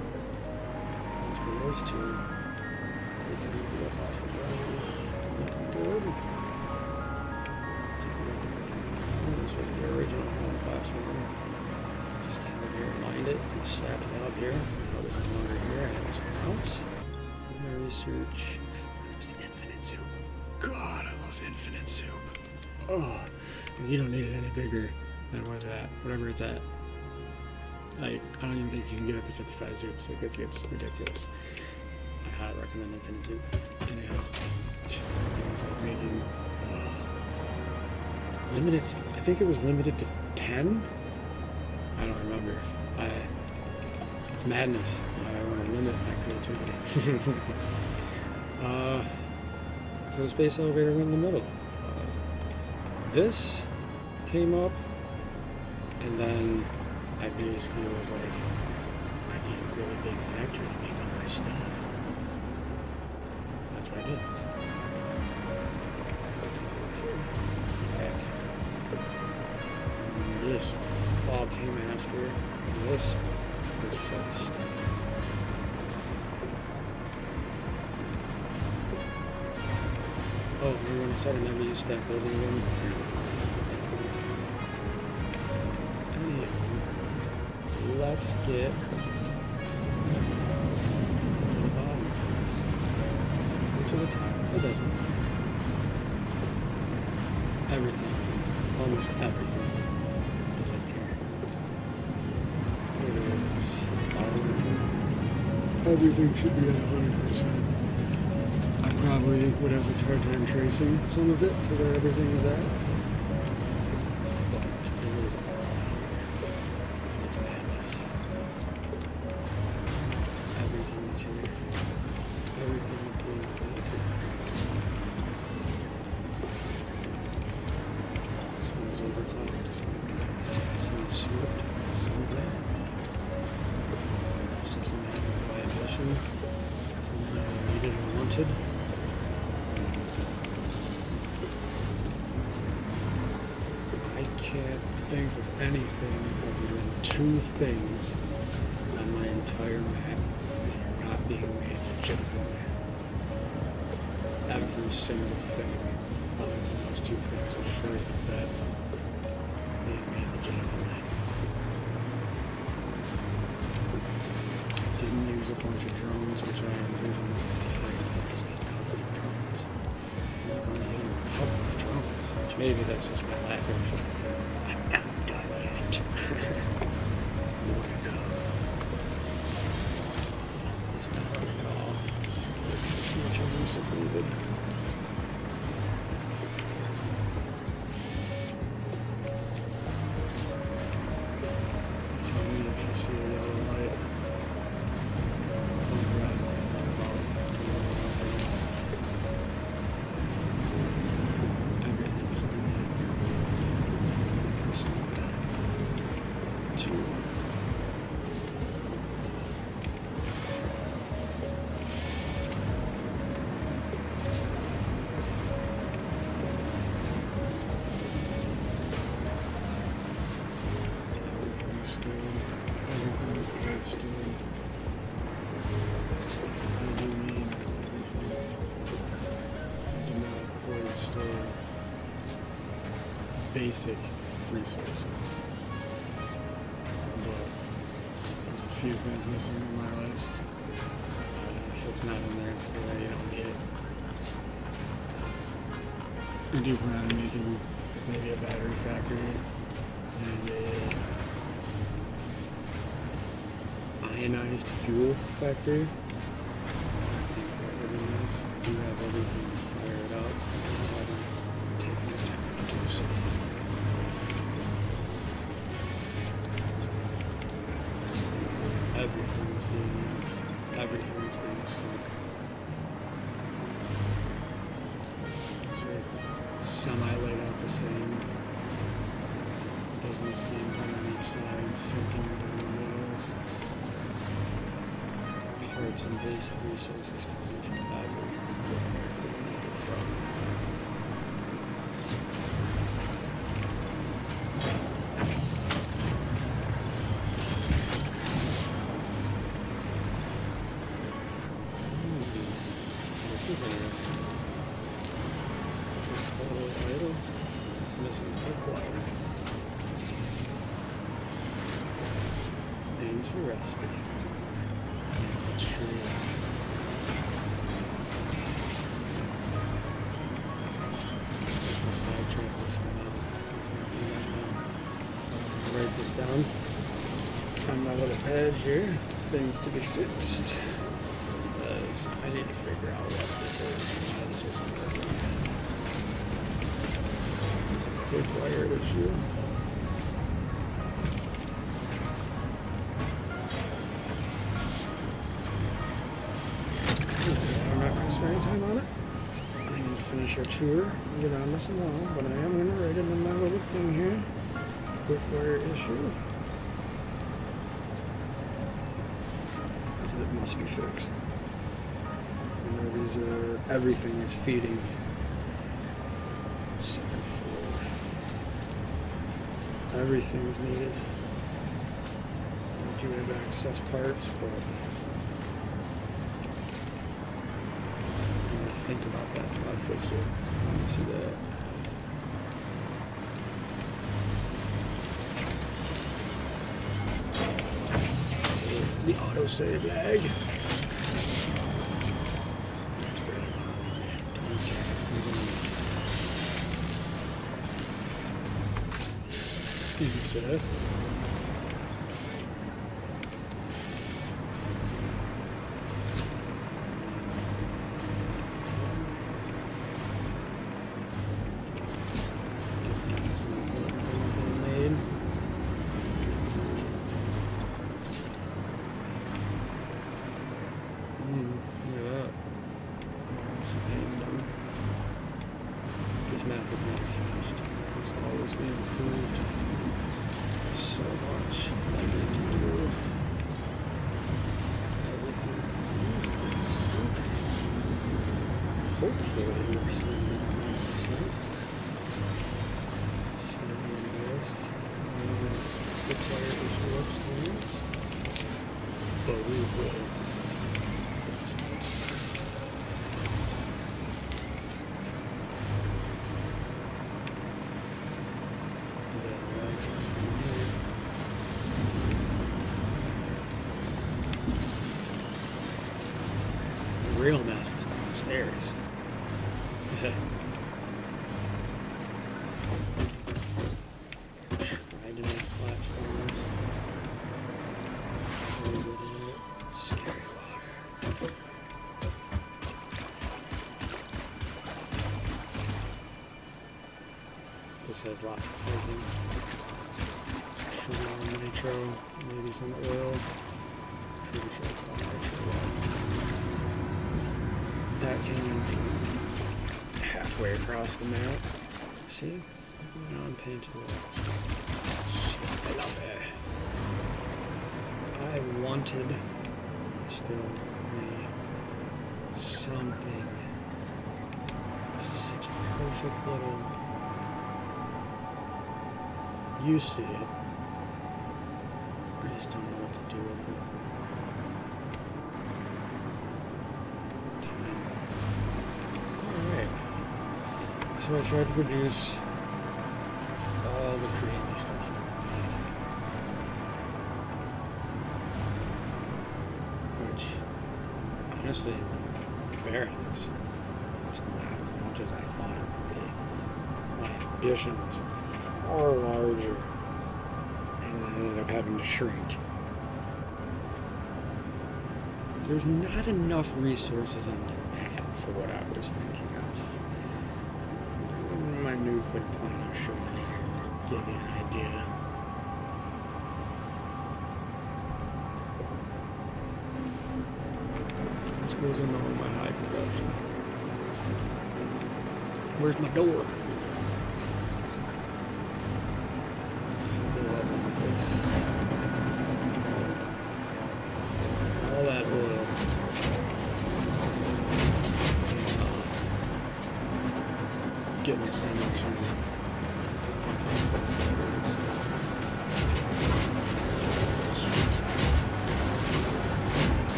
Speaker 1: Between those two, everything would be up off the ground. Looking good. Take a look at it. This was the original home platform. Just kind of here lined it and sat it out here. Now there's no longer here. I have somewhere else. My research. There's the infinite soup. God, I love infinite soup. Oh, and you don't need it any bigger than whatever it's at. Like, I don't even think you can get it to 55 soups. Like, it gets ridiculous. I highly recommend infinite soup. Anyhow, things like making limited. I think it was limited to 10. I don't remember. It's madness. I want to limit my creativity. So the space elevator went in the middle. This came up, and then I basically was like, I need a really big factory to make all my stuff. So that's what I did. Heck. And this all came after, and this was first. Oh, we're going to start another use that building again. Anywho, let's get to the bottom of this. Or to the top. It doesn't. Everything, almost everything is in here. It is all in here. Everything should be at 100%. I probably would have a hard time tracing some of it to where everything is at. But it is all here. It's madness. Everything is here. Everything is being factored. Some is overclocked, some is slipped, some is there. It doesn't have a violation. Needed or wanted. I can't think of anything other than two things on my entire map that are not being made legitimately. Every single thing other than those two things are sure that being made legitimately. Didn't use a bunch of drones, which I am using this entire thing has been covered in drones. I'm not going to get a couple of drones, which maybe that's just my lack of. I'm not done yet. More to go. It's not done at all. Which I use if needed. Tell me if you see a yellow light. Basic resources, but there's a few things missing on my list. If it's not in there, it's because you don't need it. I do plan on making maybe a battery factory and a ionized fuel factory. I do have everything fired up. I just haven't taken the time to do so. Everything's being used. Everything's being sunk. Semi laid out the same. Doesn't stand on each side, sinking down the middles. Parts and basic resources coming from battery. This is interesting. This is totally idle. It's missing hook wire. Interesting. True. Get some sidetrack for now. Let's not do that now. I'll write this down on my little pad here. Things to be fixed. Because I need to figure out what this is and why this isn't working. It's a quick wire issue. I'm not going to spend any time on it. I need to finish our tour and get on this along, but I am going to write it in my little thing here. Quick wire issue. It must be fixed. You know, these everything is feeding second floor. Everything is needed. I do have access parts, but I'm gonna think about that till I fix it. I want to see that. The autosave lag. That's great. Don't care. Excuse me, sir. This map is never finished. It's always been improved. There's so much I need to do. Everything is sunk. Hopefully we're seeing that. Sending this. The fire issue upstairs. But we will fix that. The real mess is downstairs. Tried to make platforms. Scary water. This has lots of piping. Sugar, nitro, maybe some oil. Pretty sure it's all nitro. That came in from halfway across the map. See? Non-painted walls. Shit, I love it. I wanted still me something. This is such a perfect little. You see it. I just don't know what to do with it. So I tried to produce all the crazy stuff. Which, honestly, fair, it's not as much as I thought it would be. my ambition was far larger, and I ended up having to shrink. There's not enough resources on the map for what I was thinking of. My nuclear plant I'll show you here to give you an idea. This goes into all my high production. Where's my door? All that oil. Getting us into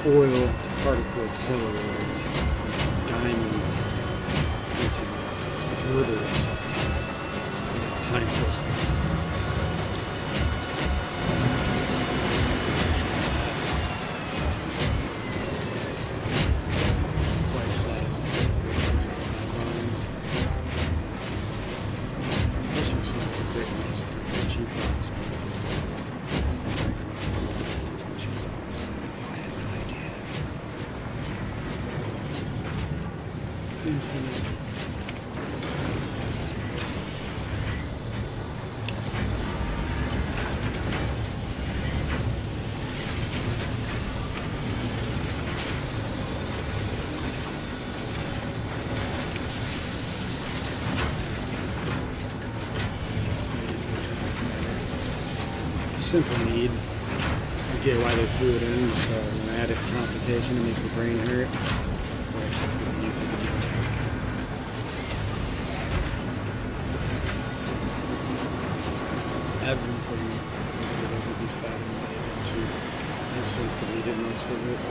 Speaker 1: oil to particle accelerators, diamonds into murders, time crystals. Quite satisfying for things that are running. Especially some of the great ones that cheap ones. Infinite. Simple need. I get why they threw it in, so an added complication to make the brain hurt. It's actually pretty easy to do. Everything was able to be fabricated into. I've since deleted most of it.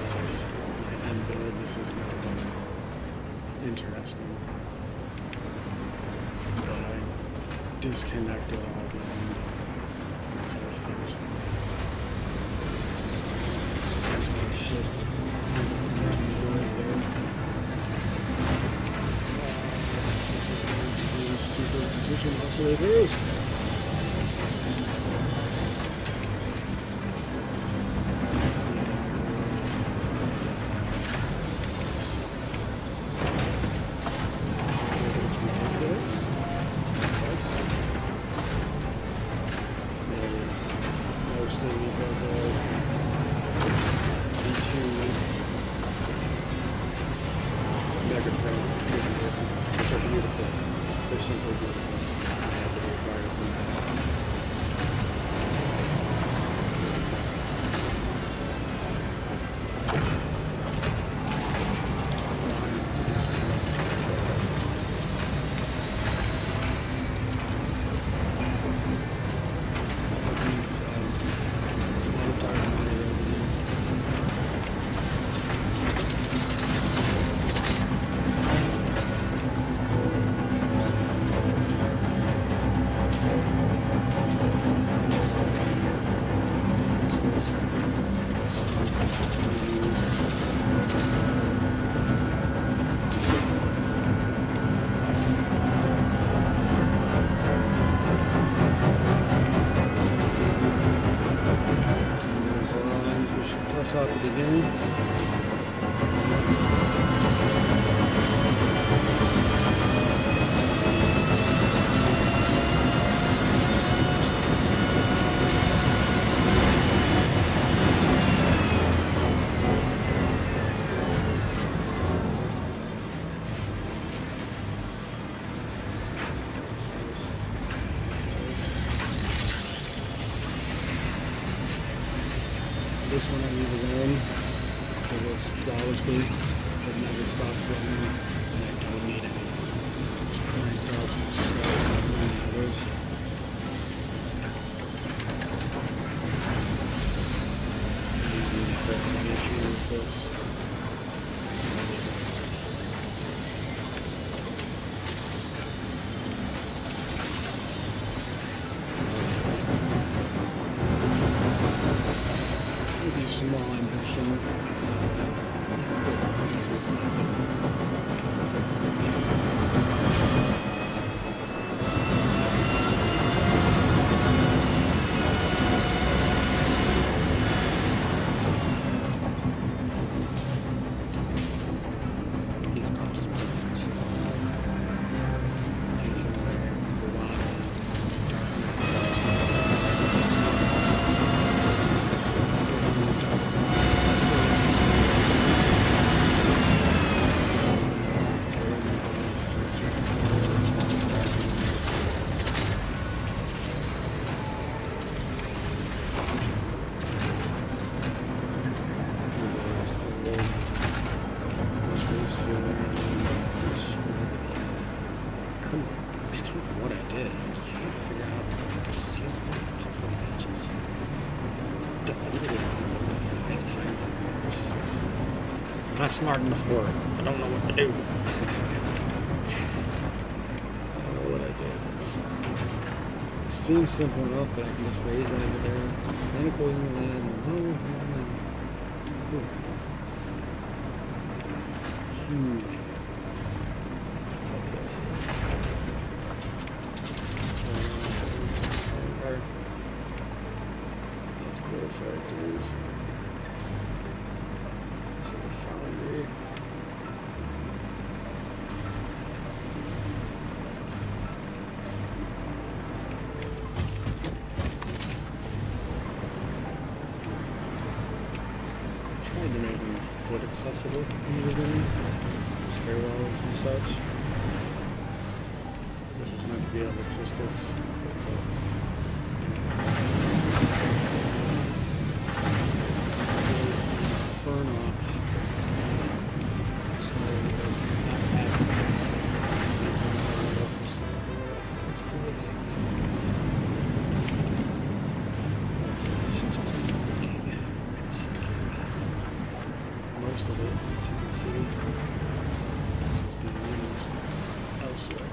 Speaker 1: Otherwise, my end build, this is going to look interesting. But I disconnected all of them once I finished. Sent my shit. Superposition oscillators. Which are beautiful. They're simply beautiful. I have to be required of them. Off the beginning. This one I leave alone. It works flawlessly. It never stops running, and I don't need it. It's cranked up slow like many others. I really felt the issue with this. small ambition. I'm not smart enough for it. I don't know what to do. I don't know what I did. It seems simple enough that I can just raise that over there. Then it goes in the land. Huge. Like this. Let's go to factories. This is a foundry. Tried to make them foot accessible in the beginning, stairwells and such. There's meant to be other logistics. Burn off. Most of it, as you can see, is being used elsewhere.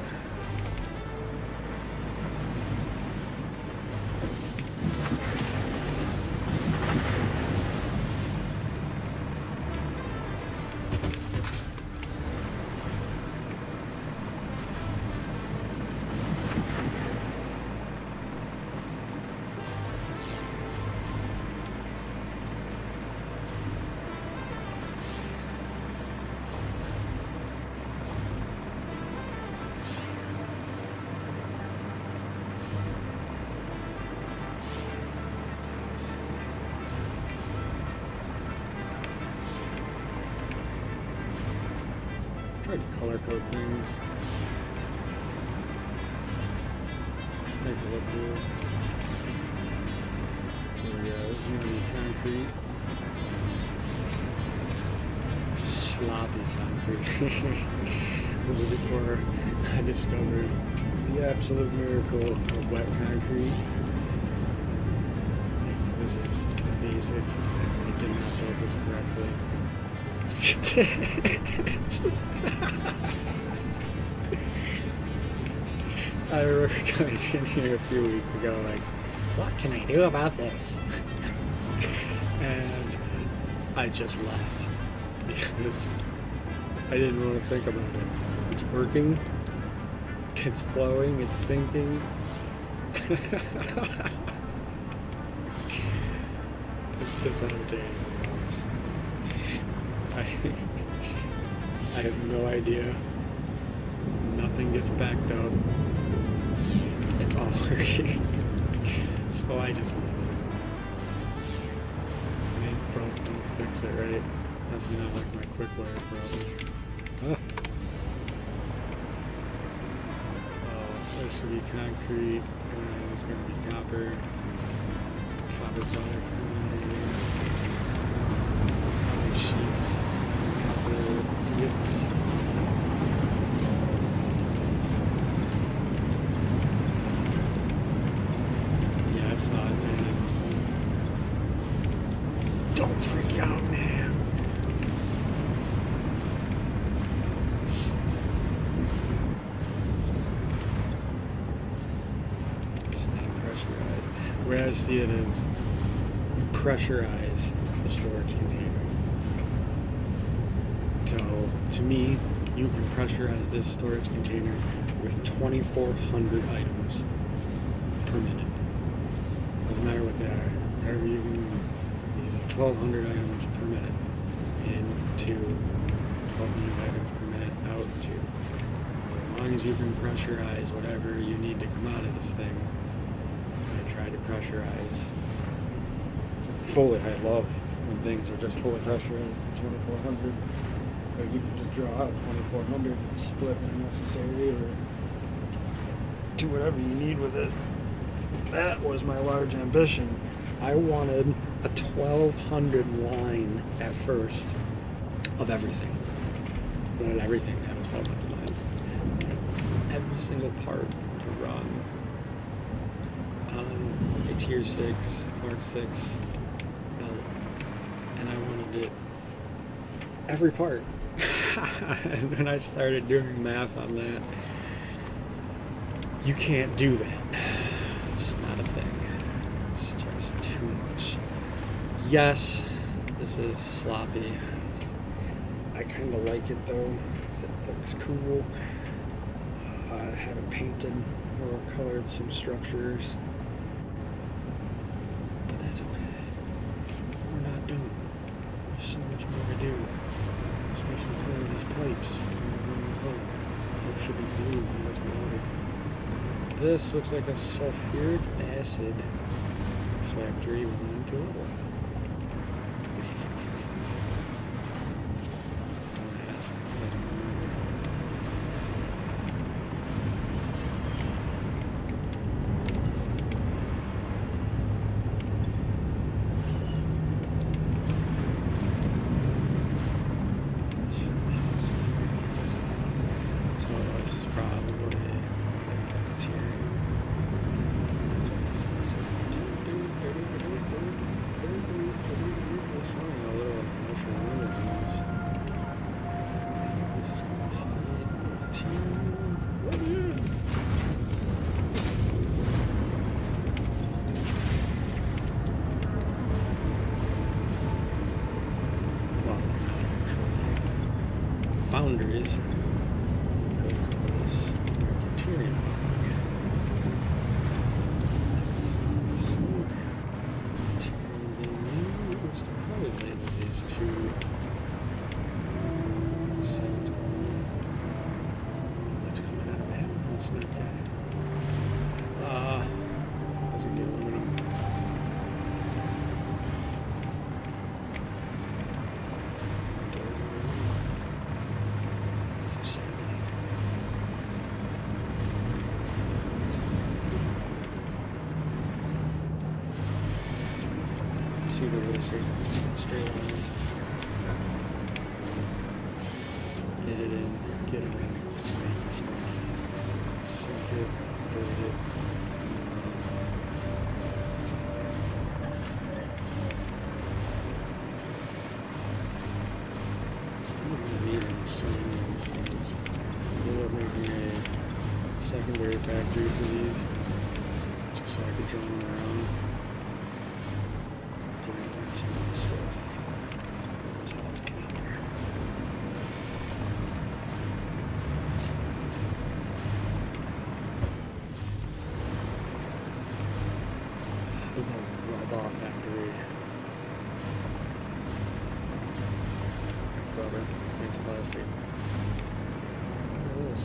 Speaker 1: Try to color code things. Make it look good. There we go. This is going to be concrete. Sloppy concrete. This is before I discovered the absolute miracle of wet concrete. This is basic. I did not build this correctly. I remember coming in here a few weeks ago like, what can I do about this? And I just left because I didn't want to think about it. It's working, it's flowing, it's sinking. It's just entertaining. I have no idea. Nothing gets backed up. It's all working. So I just leave it. Ain't broke, don't fix it, right? Definitely not like my quick wire problem. Huh? Oh, there should be concrete, and there's going to be copper. Copper products coming out of here. Copper sheets. Yes. Yeah, I saw it, man. Don't freak out, man. Stay pressurized. The way I see it is pressurize the storage container. So to me, you can pressurize this storage container with 2,400 items per minute. Doesn't matter what they are. Whatever you can, these are 1,200 items per minute into 1,200 items per minute out to. As long as you can pressurize whatever you need to come out of this thing, I try to pressurize fully. I love when things are just fully pressurized to 2,400. Or you can just draw out 2,400 and split when necessary, or do whatever you need with it. That was my large ambition. I wanted a 1,200 line at first of everything. I wanted everything to have a 1,200 line. Every single part to run on a Tier 6, Mark 6 belt. And I wanted it, every part. And then I started doing math on that. You can't do that. It's not a thing. It's just too much. Yes, this is sloppy. I kind of like it though. It looks cool. I haven't painted or colored some structures. But that's okay. We're not done. There's so much more to do. Especially color these pipes. One color. They should be blue. That's water. This looks like a sulfuric acid factory with an tool. Don't ask, 'cause I don't remember. So this is probably material. That's what this is. It's funny how little commercial window is. This is going to fit material. What is it? Well, foundries. Super basic, straight lines. Get it in, get it in, make your stuff. Sink it, build it. I'm needing so many of these things. I ended up making a secondary factory for these, just so I could draw them around. Rub-off factory. Rubber makes plastic. Look at this.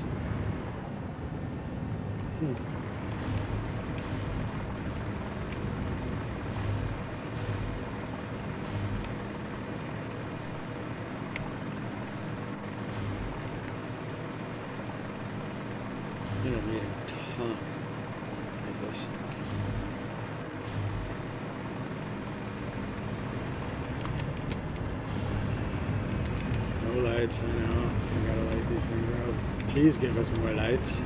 Speaker 1: I'm gonna need a ton of this stuff. No lights, I know. I gotta light these things out. Please give us more lights.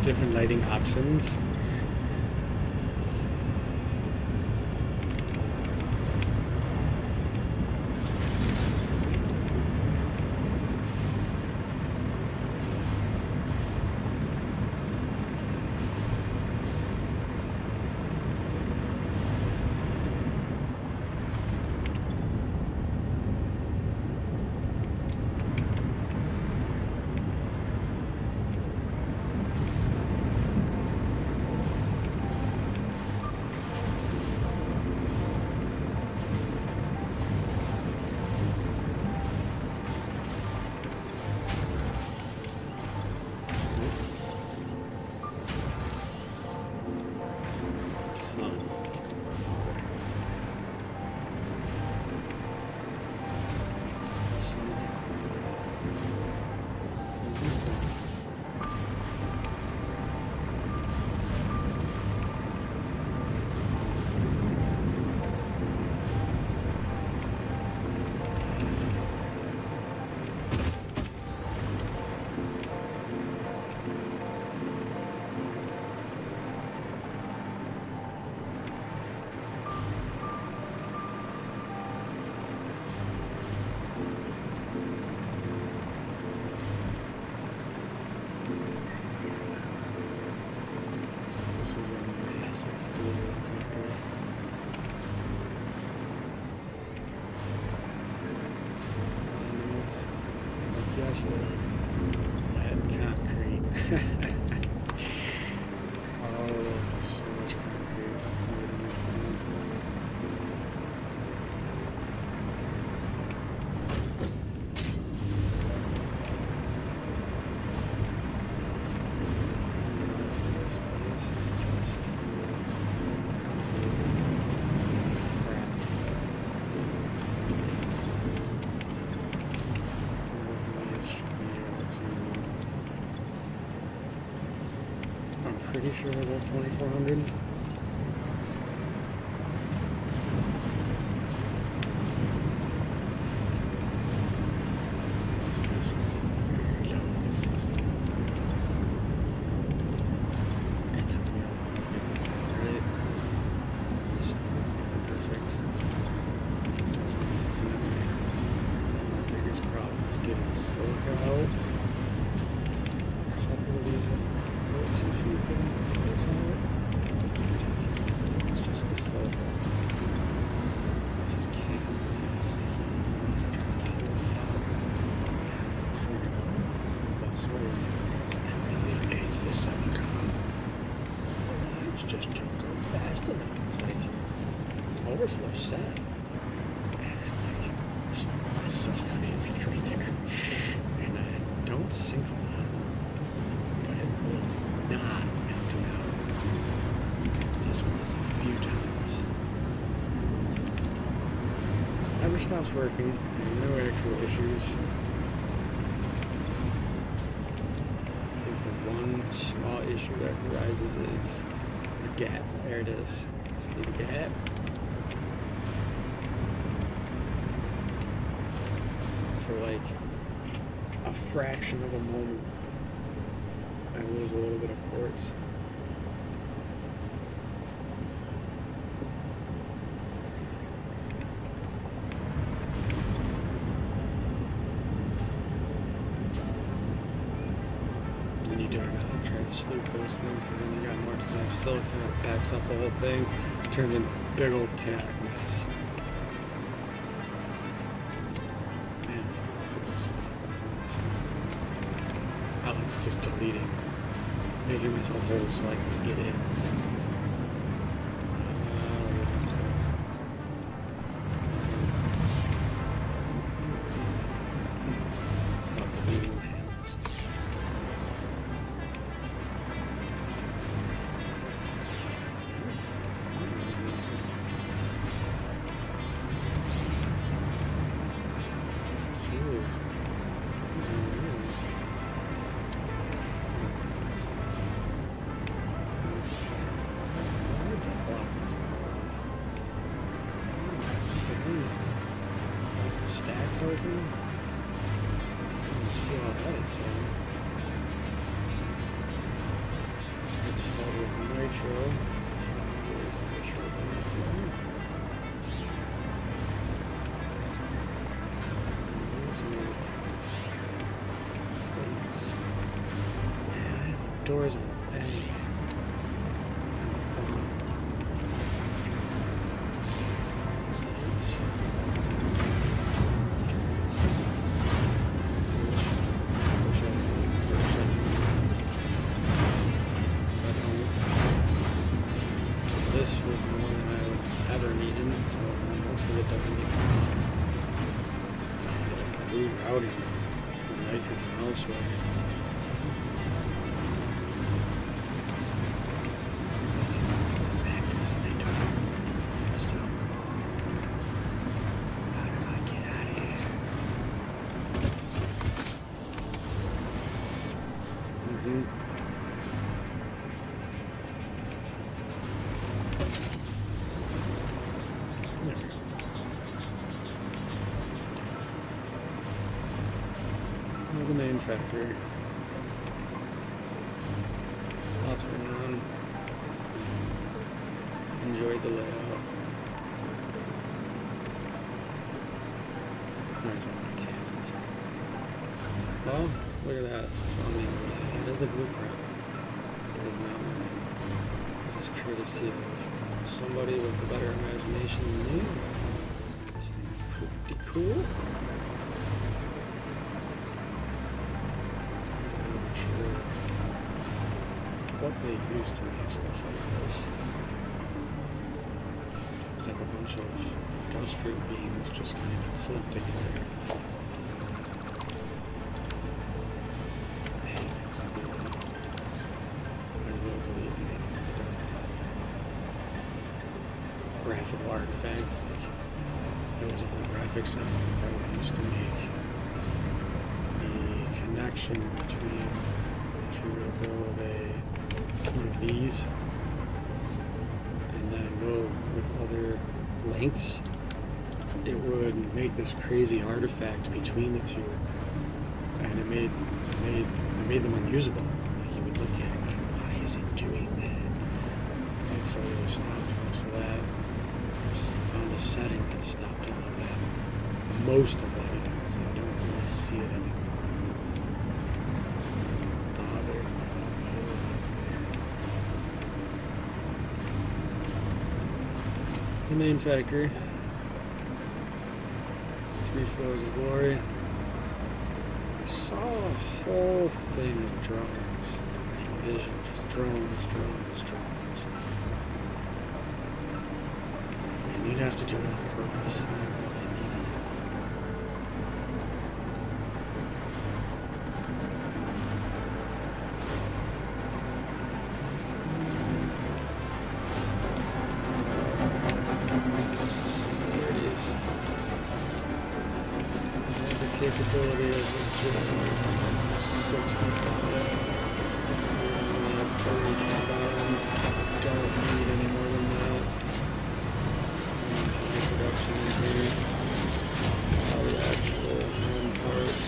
Speaker 1: Different lighting options. missed it. That concrete. Oh, so much concrete. This place is just wrapped. I'm pretty sure they're both 2400. Just don't go fast enough. It's like overflow set. And like there's a lot of salt right there. And I don't sink a lot, but it will not empty out. This with this a few times. Never stops working. No actual issues. I think the one small issue that arises is gap. There it is. See the gap? For like a fraction of a moment, I lose a little bit of quartz. And you don't know. Try to sloop those things because then you got more dissolved silicon, it backs up the whole thing, turns into a big old chaotic mess. Man, Alex just deleting, making myself whole so I can just get in. Stacks open. Let's see how that is. This gets filled with nitro. And doors on anything. This was more than I would ever needed, so most of it doesn't need to be rerouting the nitrogen elsewhere. How do I get out of here? The main factory. Lots going on. Enjoyed the layout. There's one of my cannons. Well, look at that. That is a blueprint. It is not mine. It is courtesy of somebody with a better imagination than me. This thing is pretty cool. they used to make stuff like this. It's like a bunch of industrial beams just kind of clipped together. I hate things like that. I will delete anything that does that. Graphical artifacts, like there was a whole graphics center that used to make the connection between, if you were to build one of these and then go with other lengths, it would make this crazy artifact between the two, and it made them unusable. Like you would look at it and go, why is it doing that? And so they stopped most of that. Found a setting that stopped all of that. Most of that anyways. I don't really see it anymore. The main factory. 3 floors of glory. I saw a whole thing of drones. I envisioned just drones. And you'd have to do it on purpose. And I really needed it. Capability of the 65. Don't need any more than that. High production in here. All the actual hand parts.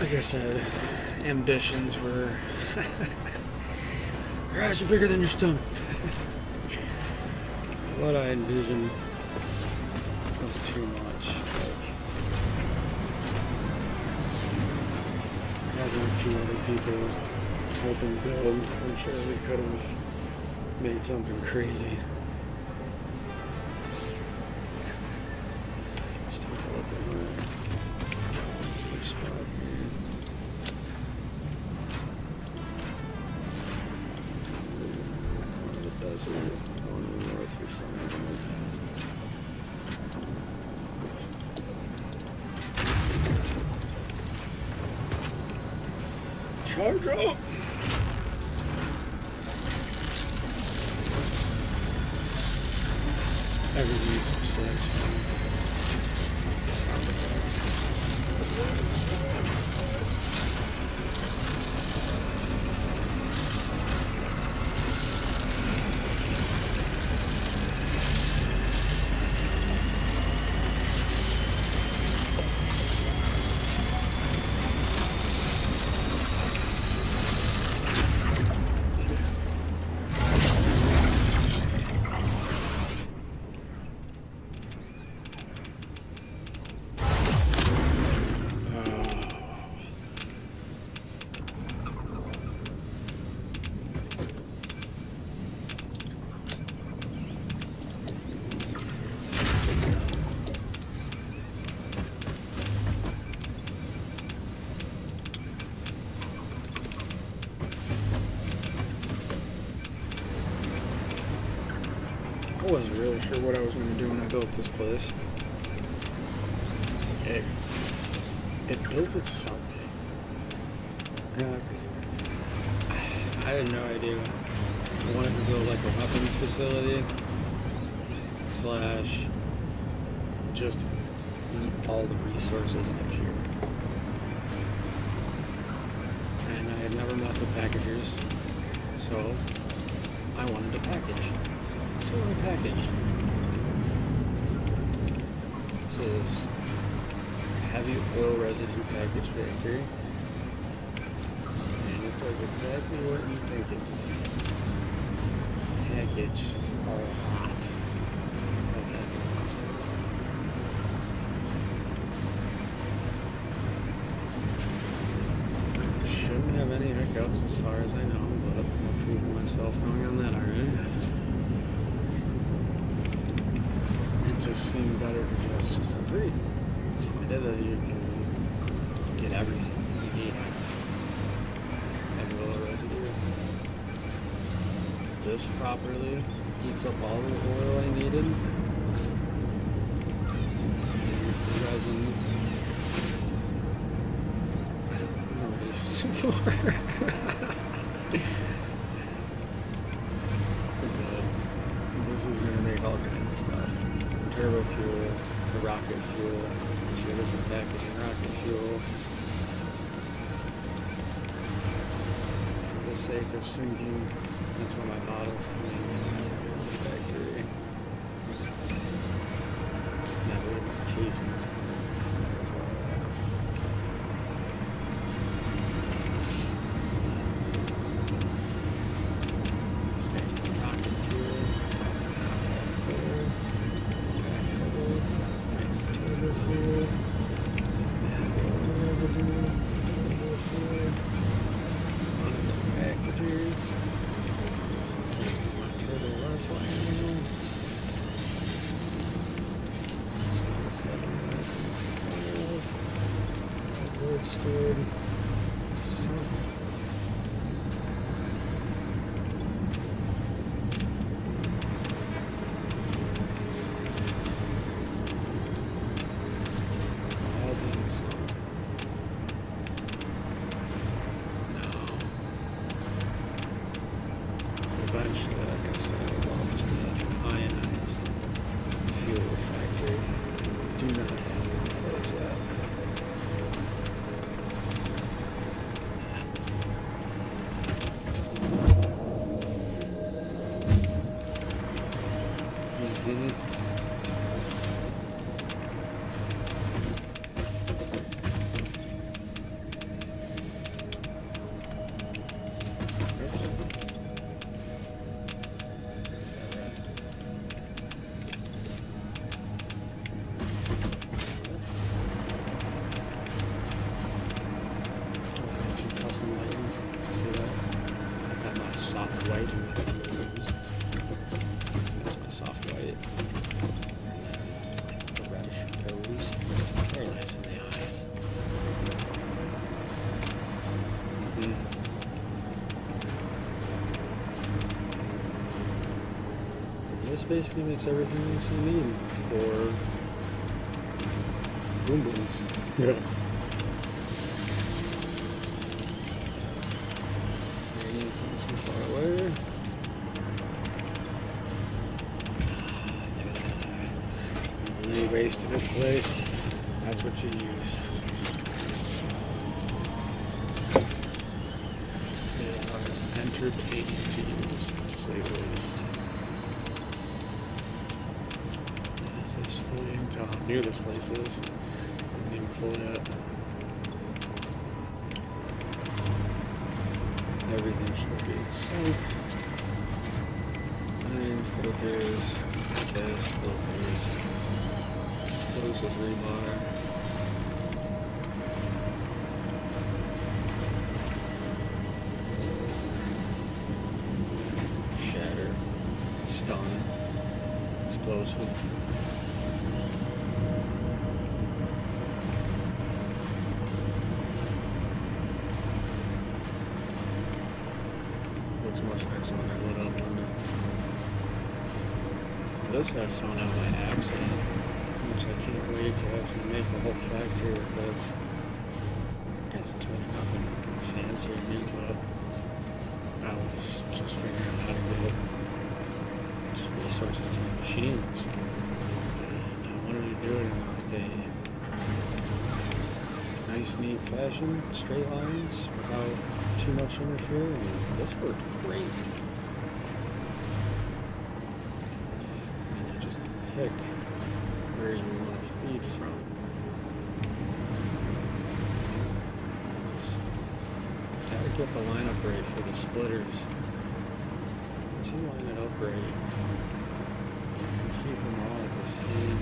Speaker 1: Like I said, ambitions were your eyes are bigger than your stomach. What I envisioned was too much. Like having a few other people helping build, I'm sure we could have made something crazy. Let's take a look at my spot here. Desert, going north refinement. Charge up! Everything's so satisfying. Sound effects. sure what I was going to do when I built this place. It built itself. Yeah, I had no idea. I wanted to build like a weapons facility / just eat all the resources up here. And I had never met the packagers, so I wanted to package. So I packaged. This is heavy oil residue package factory. And it does exactly what you think it does. Package a lot of heavy residue. Shouldn't have any hiccups as far as I know, but I'll prove myself wrong on that already. It just seemed better to just agree. I did that you can get everything you need out of heavy oil residue. This properly heats up all the oil I needed. The resin. This is going to make all kinds of stuff. Turbo fuel to rocket fuel. Sure, this is packaging rocket fuel. For the sake of sinking, that's where my bottles come in the factory. That way my casings come in. Stored somewhere. All being sunk. No. Eventually, like I said, I'll go to the ionized fuel factory. Do not have one of those yet. Soft white. That's my soft white. The reddish rose. Very nice in the eyes. This basically makes everything else you need for boom booms. Yeah. Far away. Any waste to this place, that's what you use. They are entertaining to use, to say the least. As I slowly tell how new this place is, I haven't even full yet. Everything should be sunk. Line filters, gas filters, explosive rebar. Shatter, stun, explosive. Looks much nicer when I lit up window. this I found out by accident, which I can't wait to actually make a whole factory with this. I guess it's really nothing fancy or neat, but I was just figuring out how to get just resources to my machines. And I wanted to do it in like a nice, neat fashion, straight lines, without too much interfering. And this worked great. And you just pick where you want to feed from. Gotta get the lineup right for the splitters. Once you line it up right, keep them all at the same.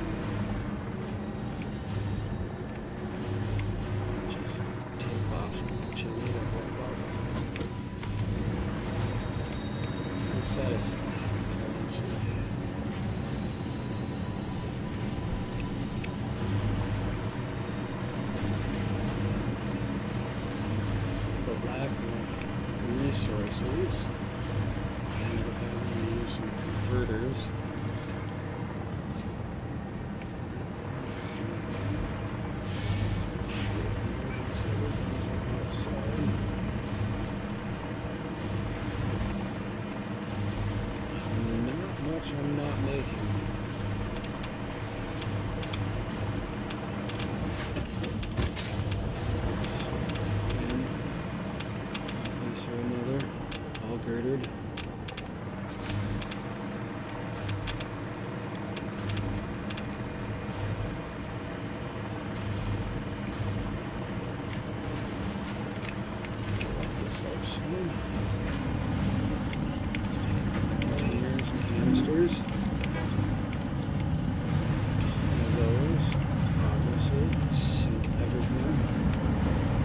Speaker 1: Just take off what you need and worry about it. I'm satisfied. The lack of resources, and we're having to use some converters. Not much I'm not making. Another, all girdered. This up soon. Containers and canisters. One of those. Obviously, sink everything.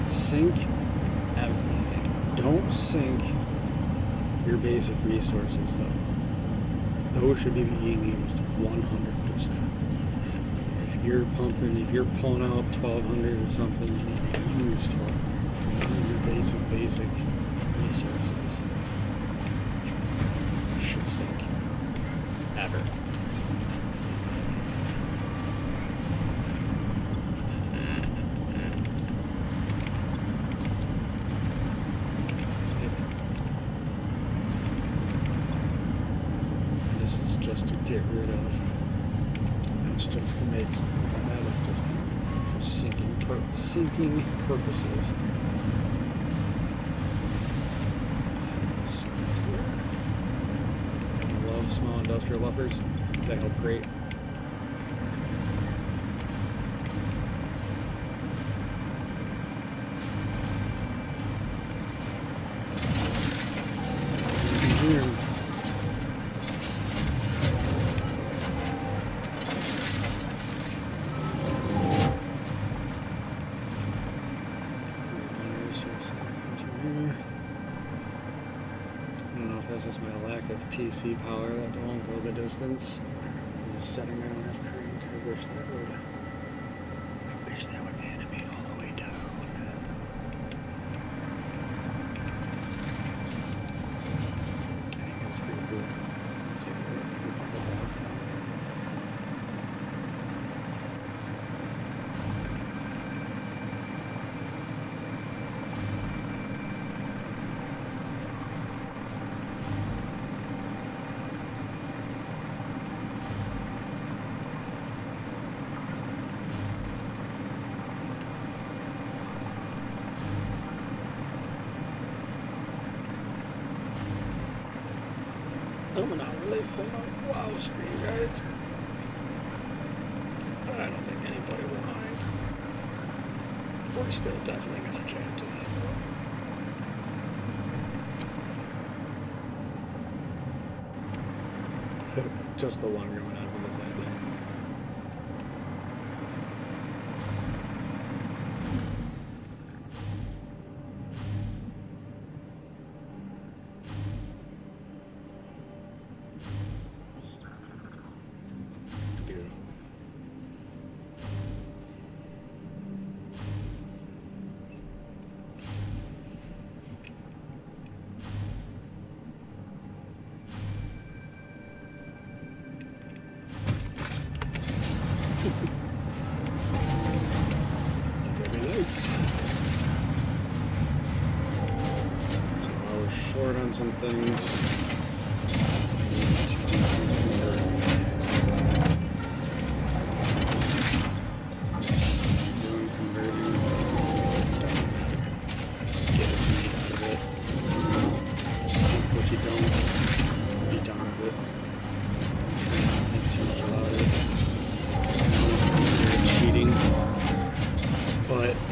Speaker 1: Sink everything. Don't sink your basic resources though. Those should be being used 100%. If you're pulling out 1,200 or something, you need to use 1,200. Your basic resources should sink. Ever. Just to get rid of. That's just to make something. That is just for sinking purposes. I love small industrial buffers. They help great. Here. I don't know if that's just my lack of PC power that won't go the distance. In the setting I don't have current. I wish that would animate all the way down. I think that's pretty cool. Take a look because it's a couple of I'm an hour late for my wow screen, guys. I don't think anybody will mind. We're still definitely gonna jam tonight, though. Just the one going on with the side. So I was short on some things.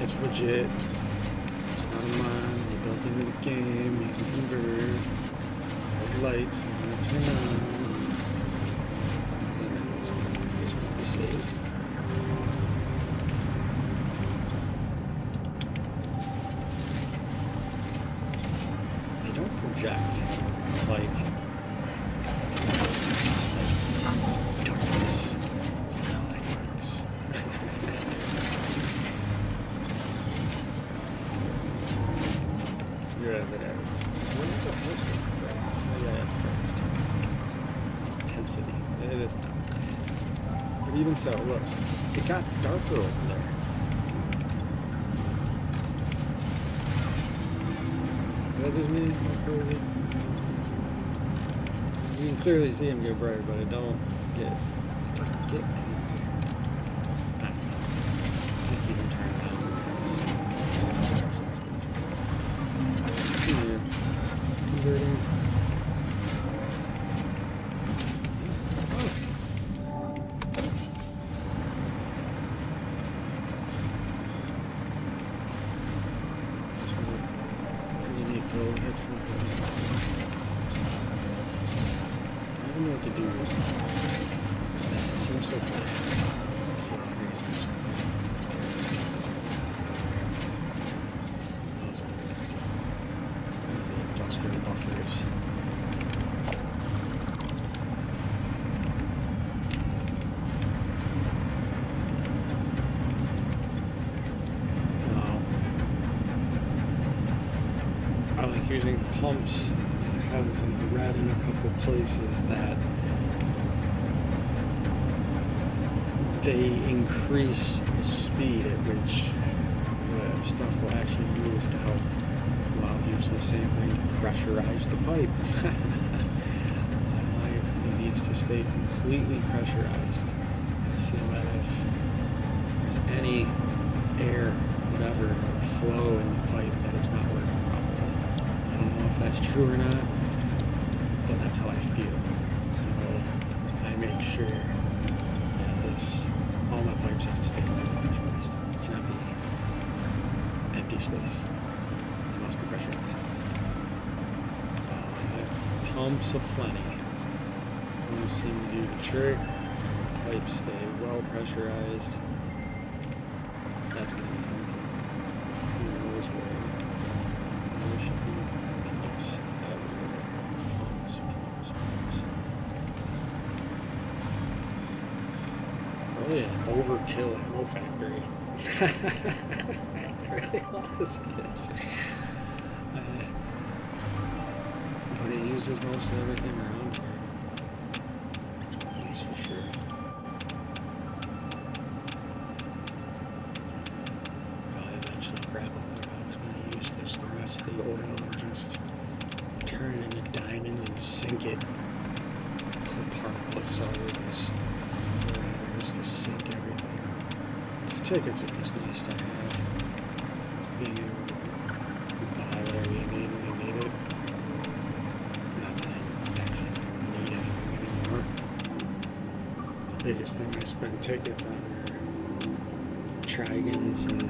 Speaker 1: It's legit. It's not a mod. You built into the game. You can convert. There's lights. I'm gonna turn on. This will be saved. They don't project like darkness. It's not how that works. Intensity. It is tough. But even so, look, it got darker over there. Is that just me? You can clearly see him get brighter, but it doesn't get any. I don't know. I can't even turn it on. It's just a yeah. Converting. Pretty neat little headphone. I don't know what to do with that. It seems so bad. Industrial buffers. I like using pumps. It has red in a couple places that they increase the speed at which the stuff will actually move to help. Well, use the same thing to pressurize the pipe. It needs to stay completely pressurized. I feel that if there's any air, whatever, flow in the pipe, that it's not working properly. I don't know if that's true or not, but that's how I feel. So I make sure that all my pipes have to stay pressurized. It cannot be empty space. It must be pressurized. So I have pumps aplenty. Pumps seem to do the trick. Pipes stay well pressurized. So that's going to become who knows where. There should be pumps everywhere. Pumps. Really an overkill ammo factory. It really was. But it uses most of everything around here. That's for sure. I'll eventually grab up there. I was going to use the rest of the oil and just turn it into diamonds and sink it. Put particle accelerators just to sink everything. These tickets are just nice to have. Being able to buy whatever you need when you need it. Not that I actually need anything anymore. The biggest thing I spend tickets on are Trigons and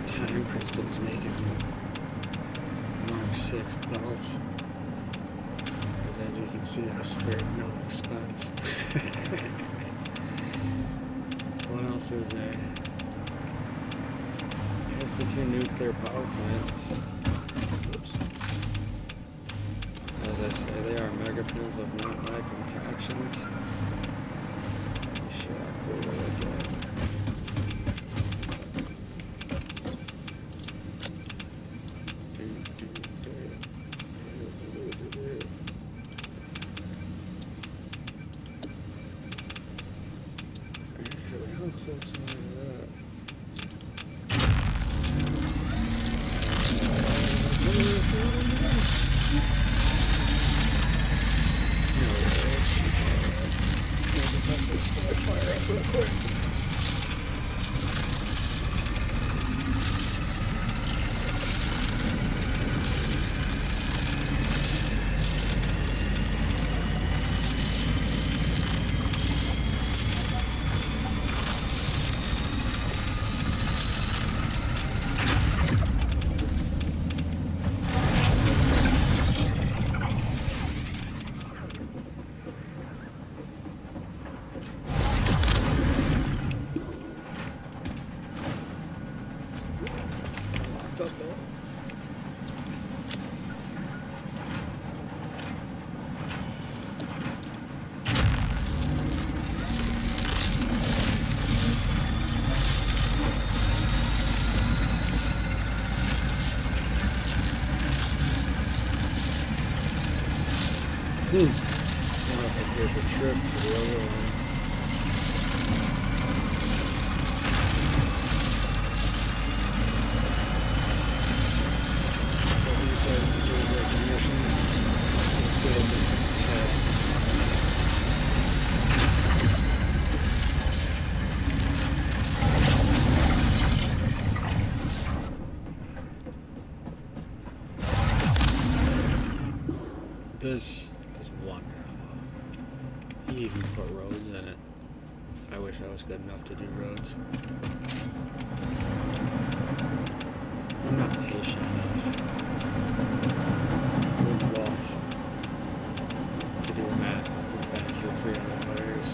Speaker 1: time crystals making Mark 6 belts. Because as you can see, I spared no expense. What else is there? Here's the 2 nuclear power plants. Oops. As I say, they are megapools of nut-like concoctions. Pretty sure how cool they look at. How close am I to that? No, let's have this guy fire up real quick. Up there. I don't think there's a trip to the other one. This is wonderful. He even put roads in it. I wish I was good enough to do roads. I'm not patient enough with walls to do math with Azure 300 players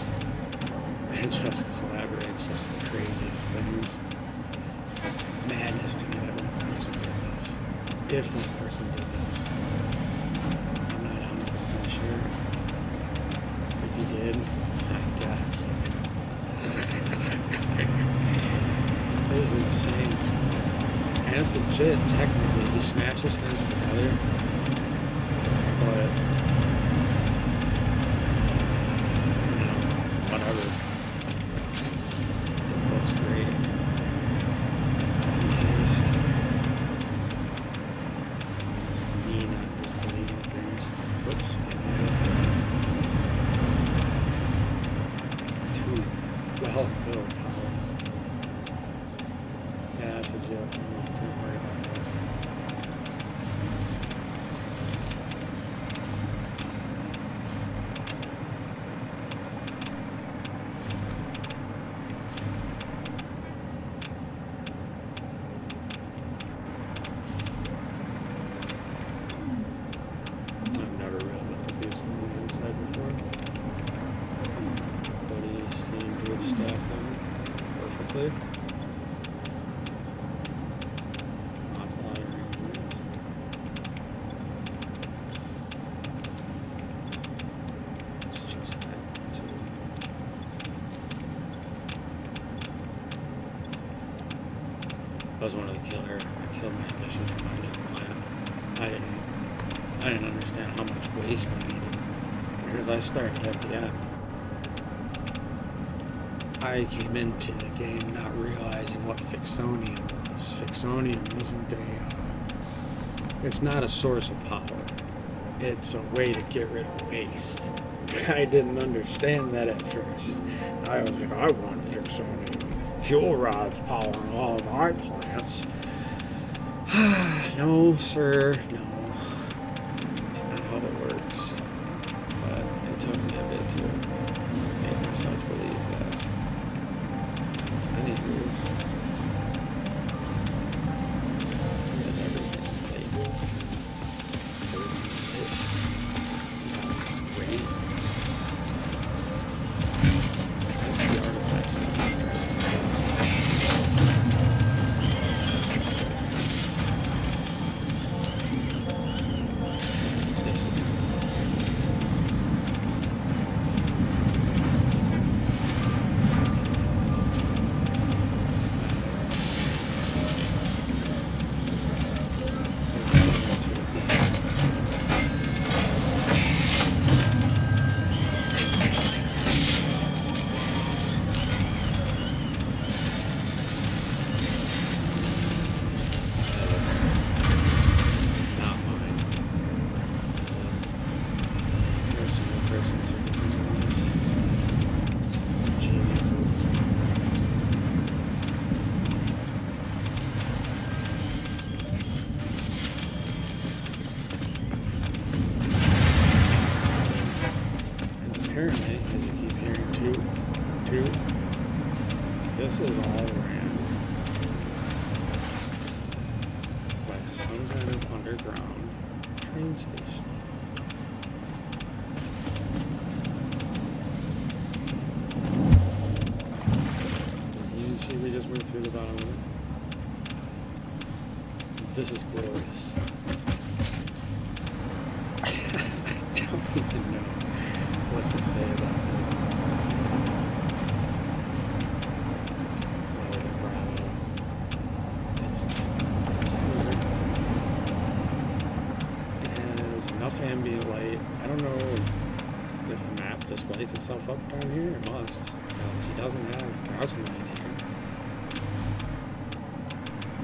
Speaker 1: and just collaborate such the craziest things. Madness to get every person did this. If one person did this. Sure. If you did, my God, this is insane. And it's legit, technically. He smashes things together. But, you know, whatever. It looks great. It's all encased. It's me not just deleting things. Whoops. Well, little towers. Yeah, that's a jail for me. Don't worry about that. I've never really looked at these from the inside before. Stack them perfectly. Lots of lighting ranges. It's just that too. That was one of the killer. I killed my mission for my new plant. I didn't understand how much waste I needed because I started at the end. I came into the game not realizing what Fixonium was. Fixonium isn't it's not a source of power. It's a way to get rid of waste. I didn't understand that at first. I was like, I want Fixonium. Fuel rods powering all of my plants. No, sir, no. It's not how it works. But it took me a bit to make myself believe that. I need to move. Because everything they do. Great. That's the artifact stuff. This is This is all ran by some kind of underground train station. You see we just went through the bottom of it. This is glorious. I don't even know what to say about this. Enough ambient light. I don't know if the map just lights itself up down here. It must, because he doesn't have. There are some lights here,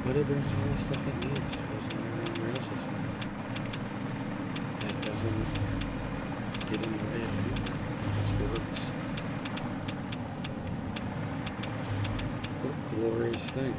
Speaker 1: but it brings all the stuff it needs to this underground rail system. It doesn't get in the way of anything. It just works. What a glorious thing.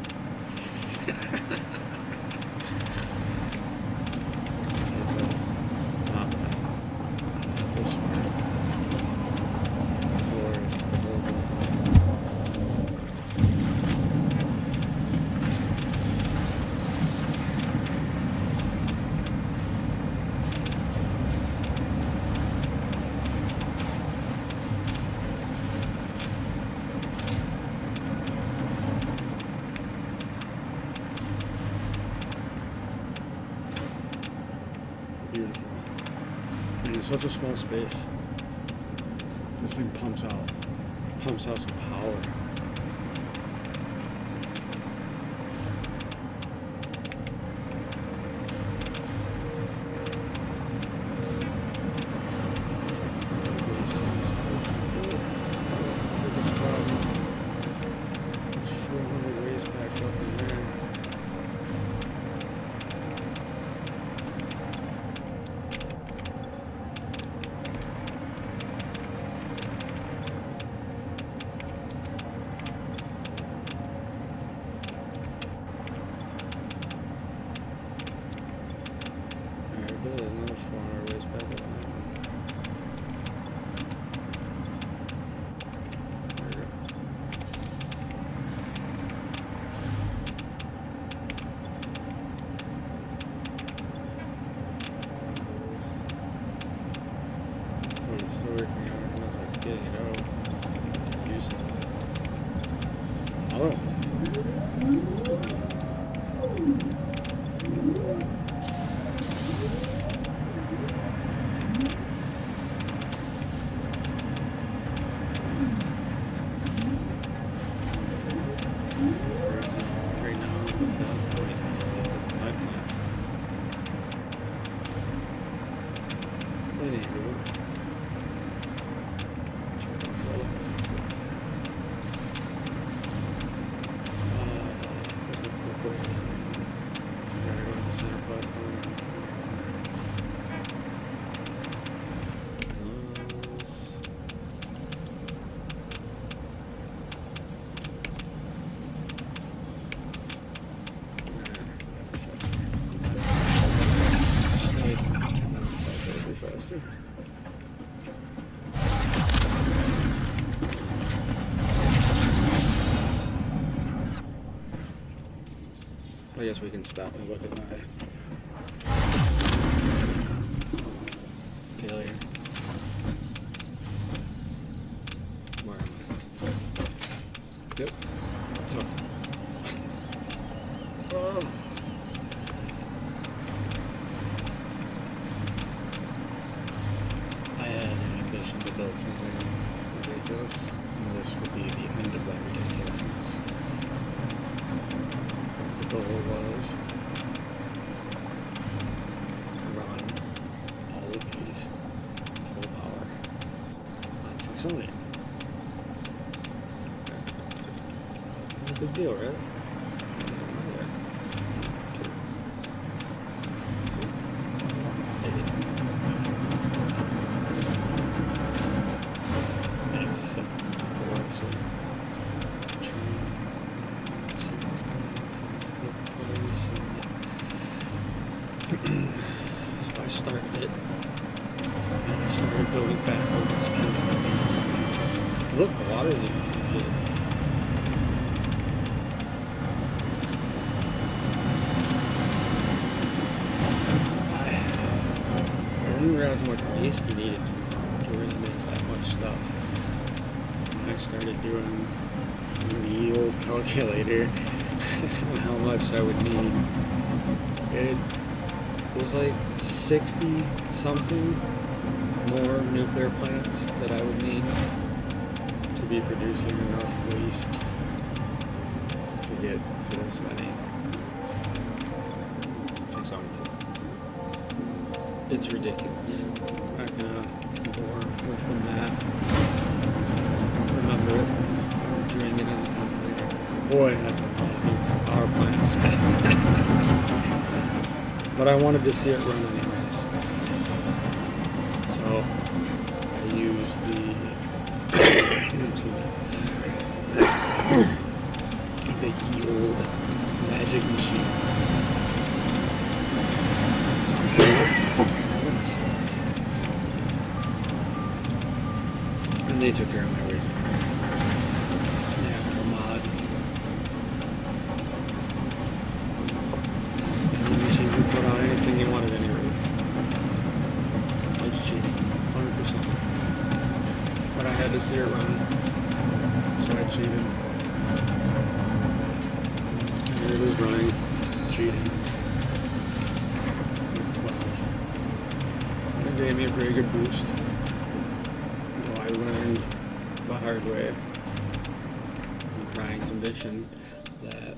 Speaker 1: Beautiful. And in such a small space, this thing pumps out some power. There's 400 ways backed up in there. There's another 400 ways back up there. There we go. When it's still working out, unless it's getting it out. Use it. Oh. I guess we can stop and look at my failure. Where am I? Yep. So. Oh. I had an ambition to build something ridiculous, and this would be the end of that ridiculousness. The goal was to run all of these full power on Fixonian. Not a big deal, right? So I started it, and I started building backwards piece by piece. Look, a lot of it whiskey needed to really make that much stuff. And I started doing the old calculator on how much I would need. It was like 60 something more nuclear plants that I would need to be producing enough waste to get to this many. It's ridiculous. I'm not gonna bore with the math. I remember it, doing it on the calculator. Boy, that's a lot of nuclear power plants. But I wanted to see it run anyways. So I used the old magic machines. And they took care of my waste. Yeah, a mod. And the machine could put on anything you wanted anyway. It's cheap, 100%. But I had to see it run, so I cheated. Here it is running, cheating. 12. It gave me a pretty good boost. I learned the hard way in trying condition that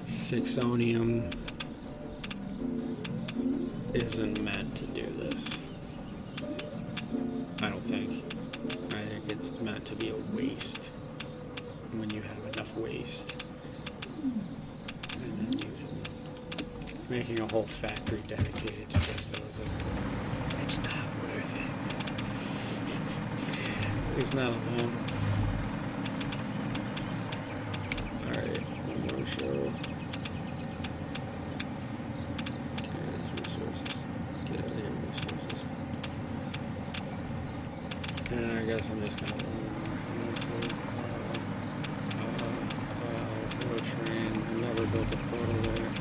Speaker 1: fixonium isn't meant to do this. I don't think. I think it's meant to be a waste when you have enough waste. And then making a whole factory dedicated to just those. It's not worth it. It's not alone. Alright, one more show. Resources. Get out of here, resources. And I guess I'm just gonna a train. I never built a portal there.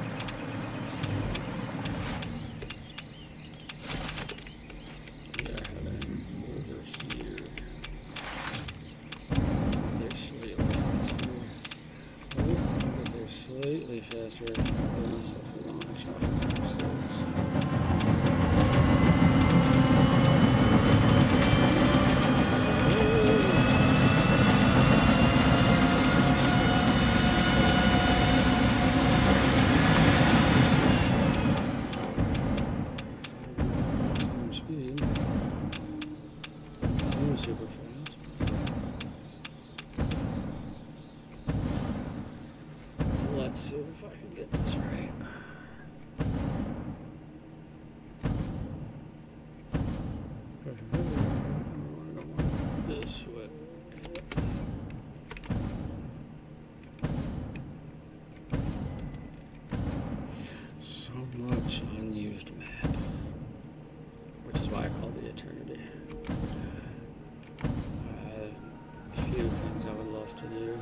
Speaker 1: Faster than myself for launch off same speed. Seems super fast. Let's see if I can get this right. This way. So much unused map, which is why I called it Eternity. A few things I would love to do.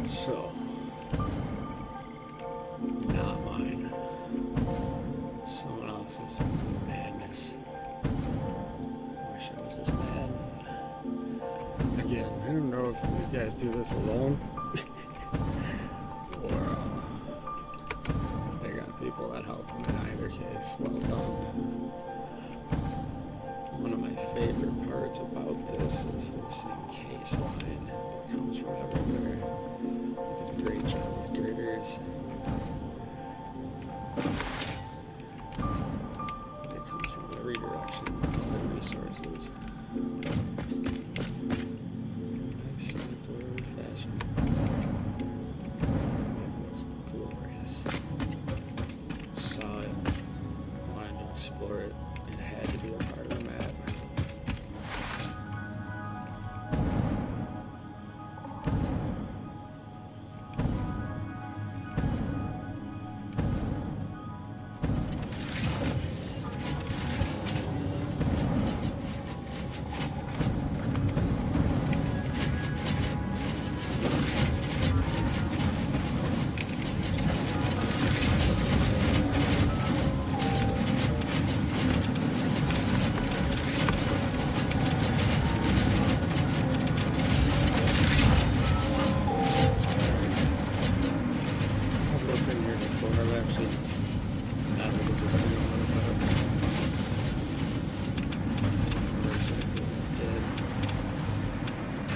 Speaker 1: So, not mine. Someone else's madness. I wish I was this bad. Again, I don't know if you guys do this alone or if they got people that help them. In either case, well done. One of my favorite parts about this is this case line. It comes from everywhere. Did a great job with gritters. It comes from every direction, other resources. Nice, stacked order fashion. It looks glorious. Saw it. Wanted to explore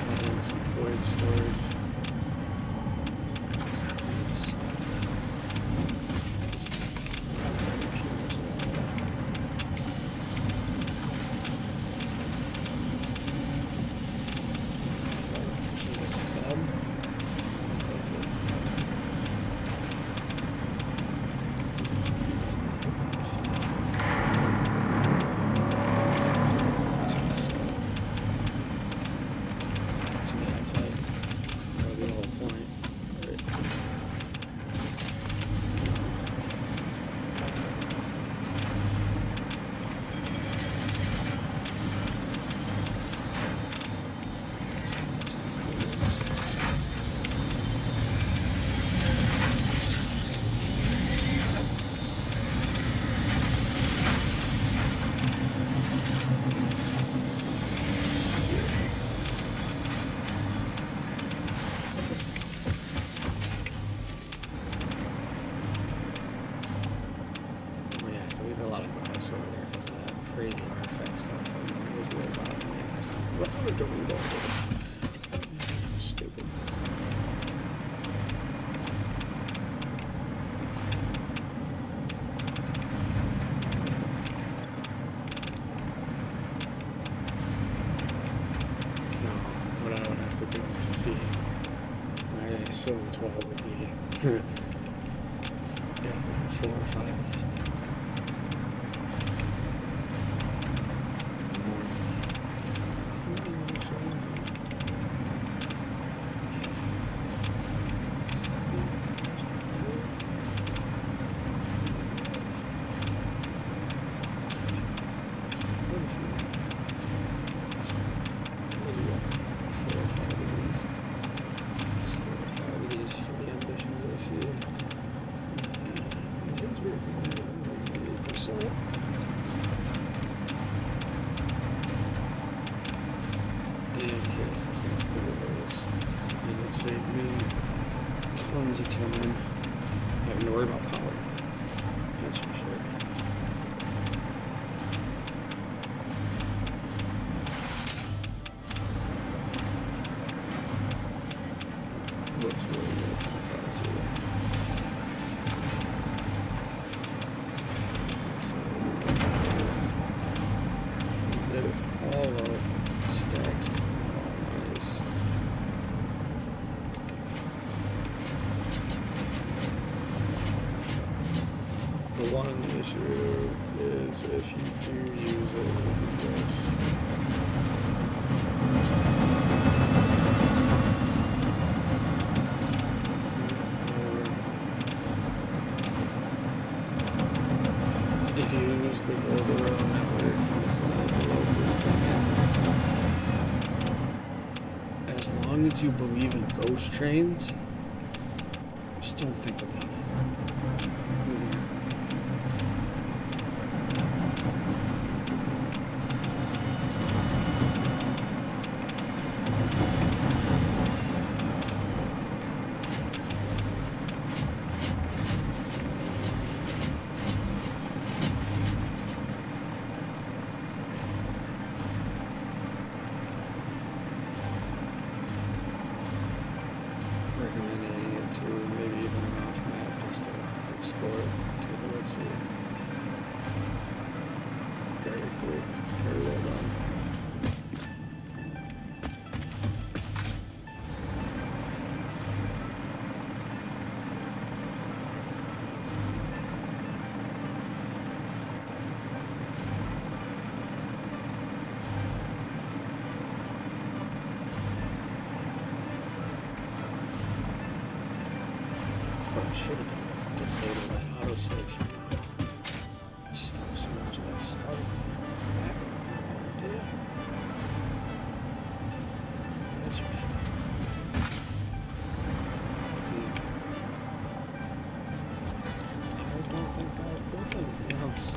Speaker 1: in some void storage. Stupid. No, what I would have to do to see my Silver 12 would be yeah, 4 or 5 of these things. Saved me tons of time having to worry about power. That's for sure. Looks really good so far too. So let it all out, stacks. Nice. The one issue is if you do use it with this. If you use the Bordeaux network inside of this thing, as long as you believe in ghost trains, just don't think about it. Recommending it to maybe even an off map just to explore it, take a look, see it. Very cool, very well done. What I should have done was disable that autosave. Stop so much of that stuff. That's for sure. I don't think I built anything else.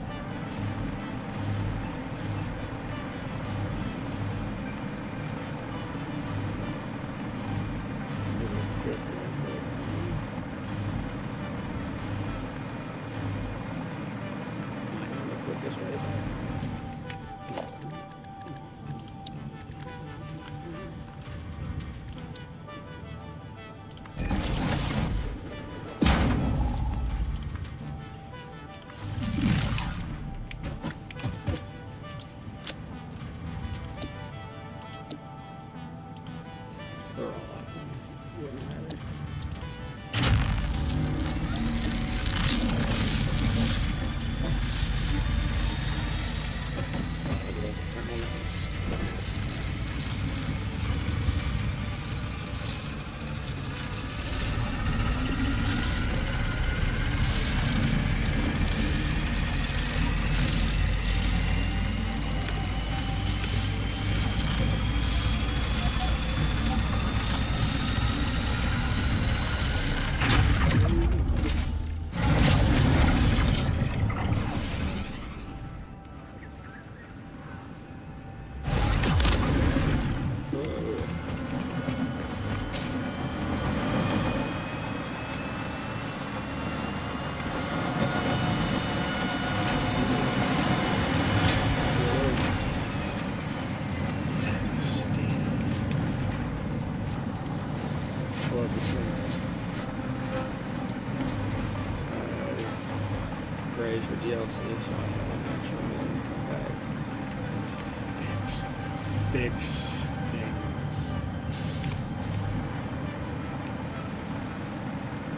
Speaker 1: They're all up. Wouldn't matter. For DLC, so I have an actual million come back and fix things.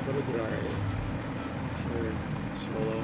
Speaker 1: But it'll be alright for solo.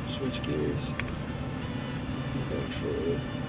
Speaker 1: Switch gears. Be back shortly.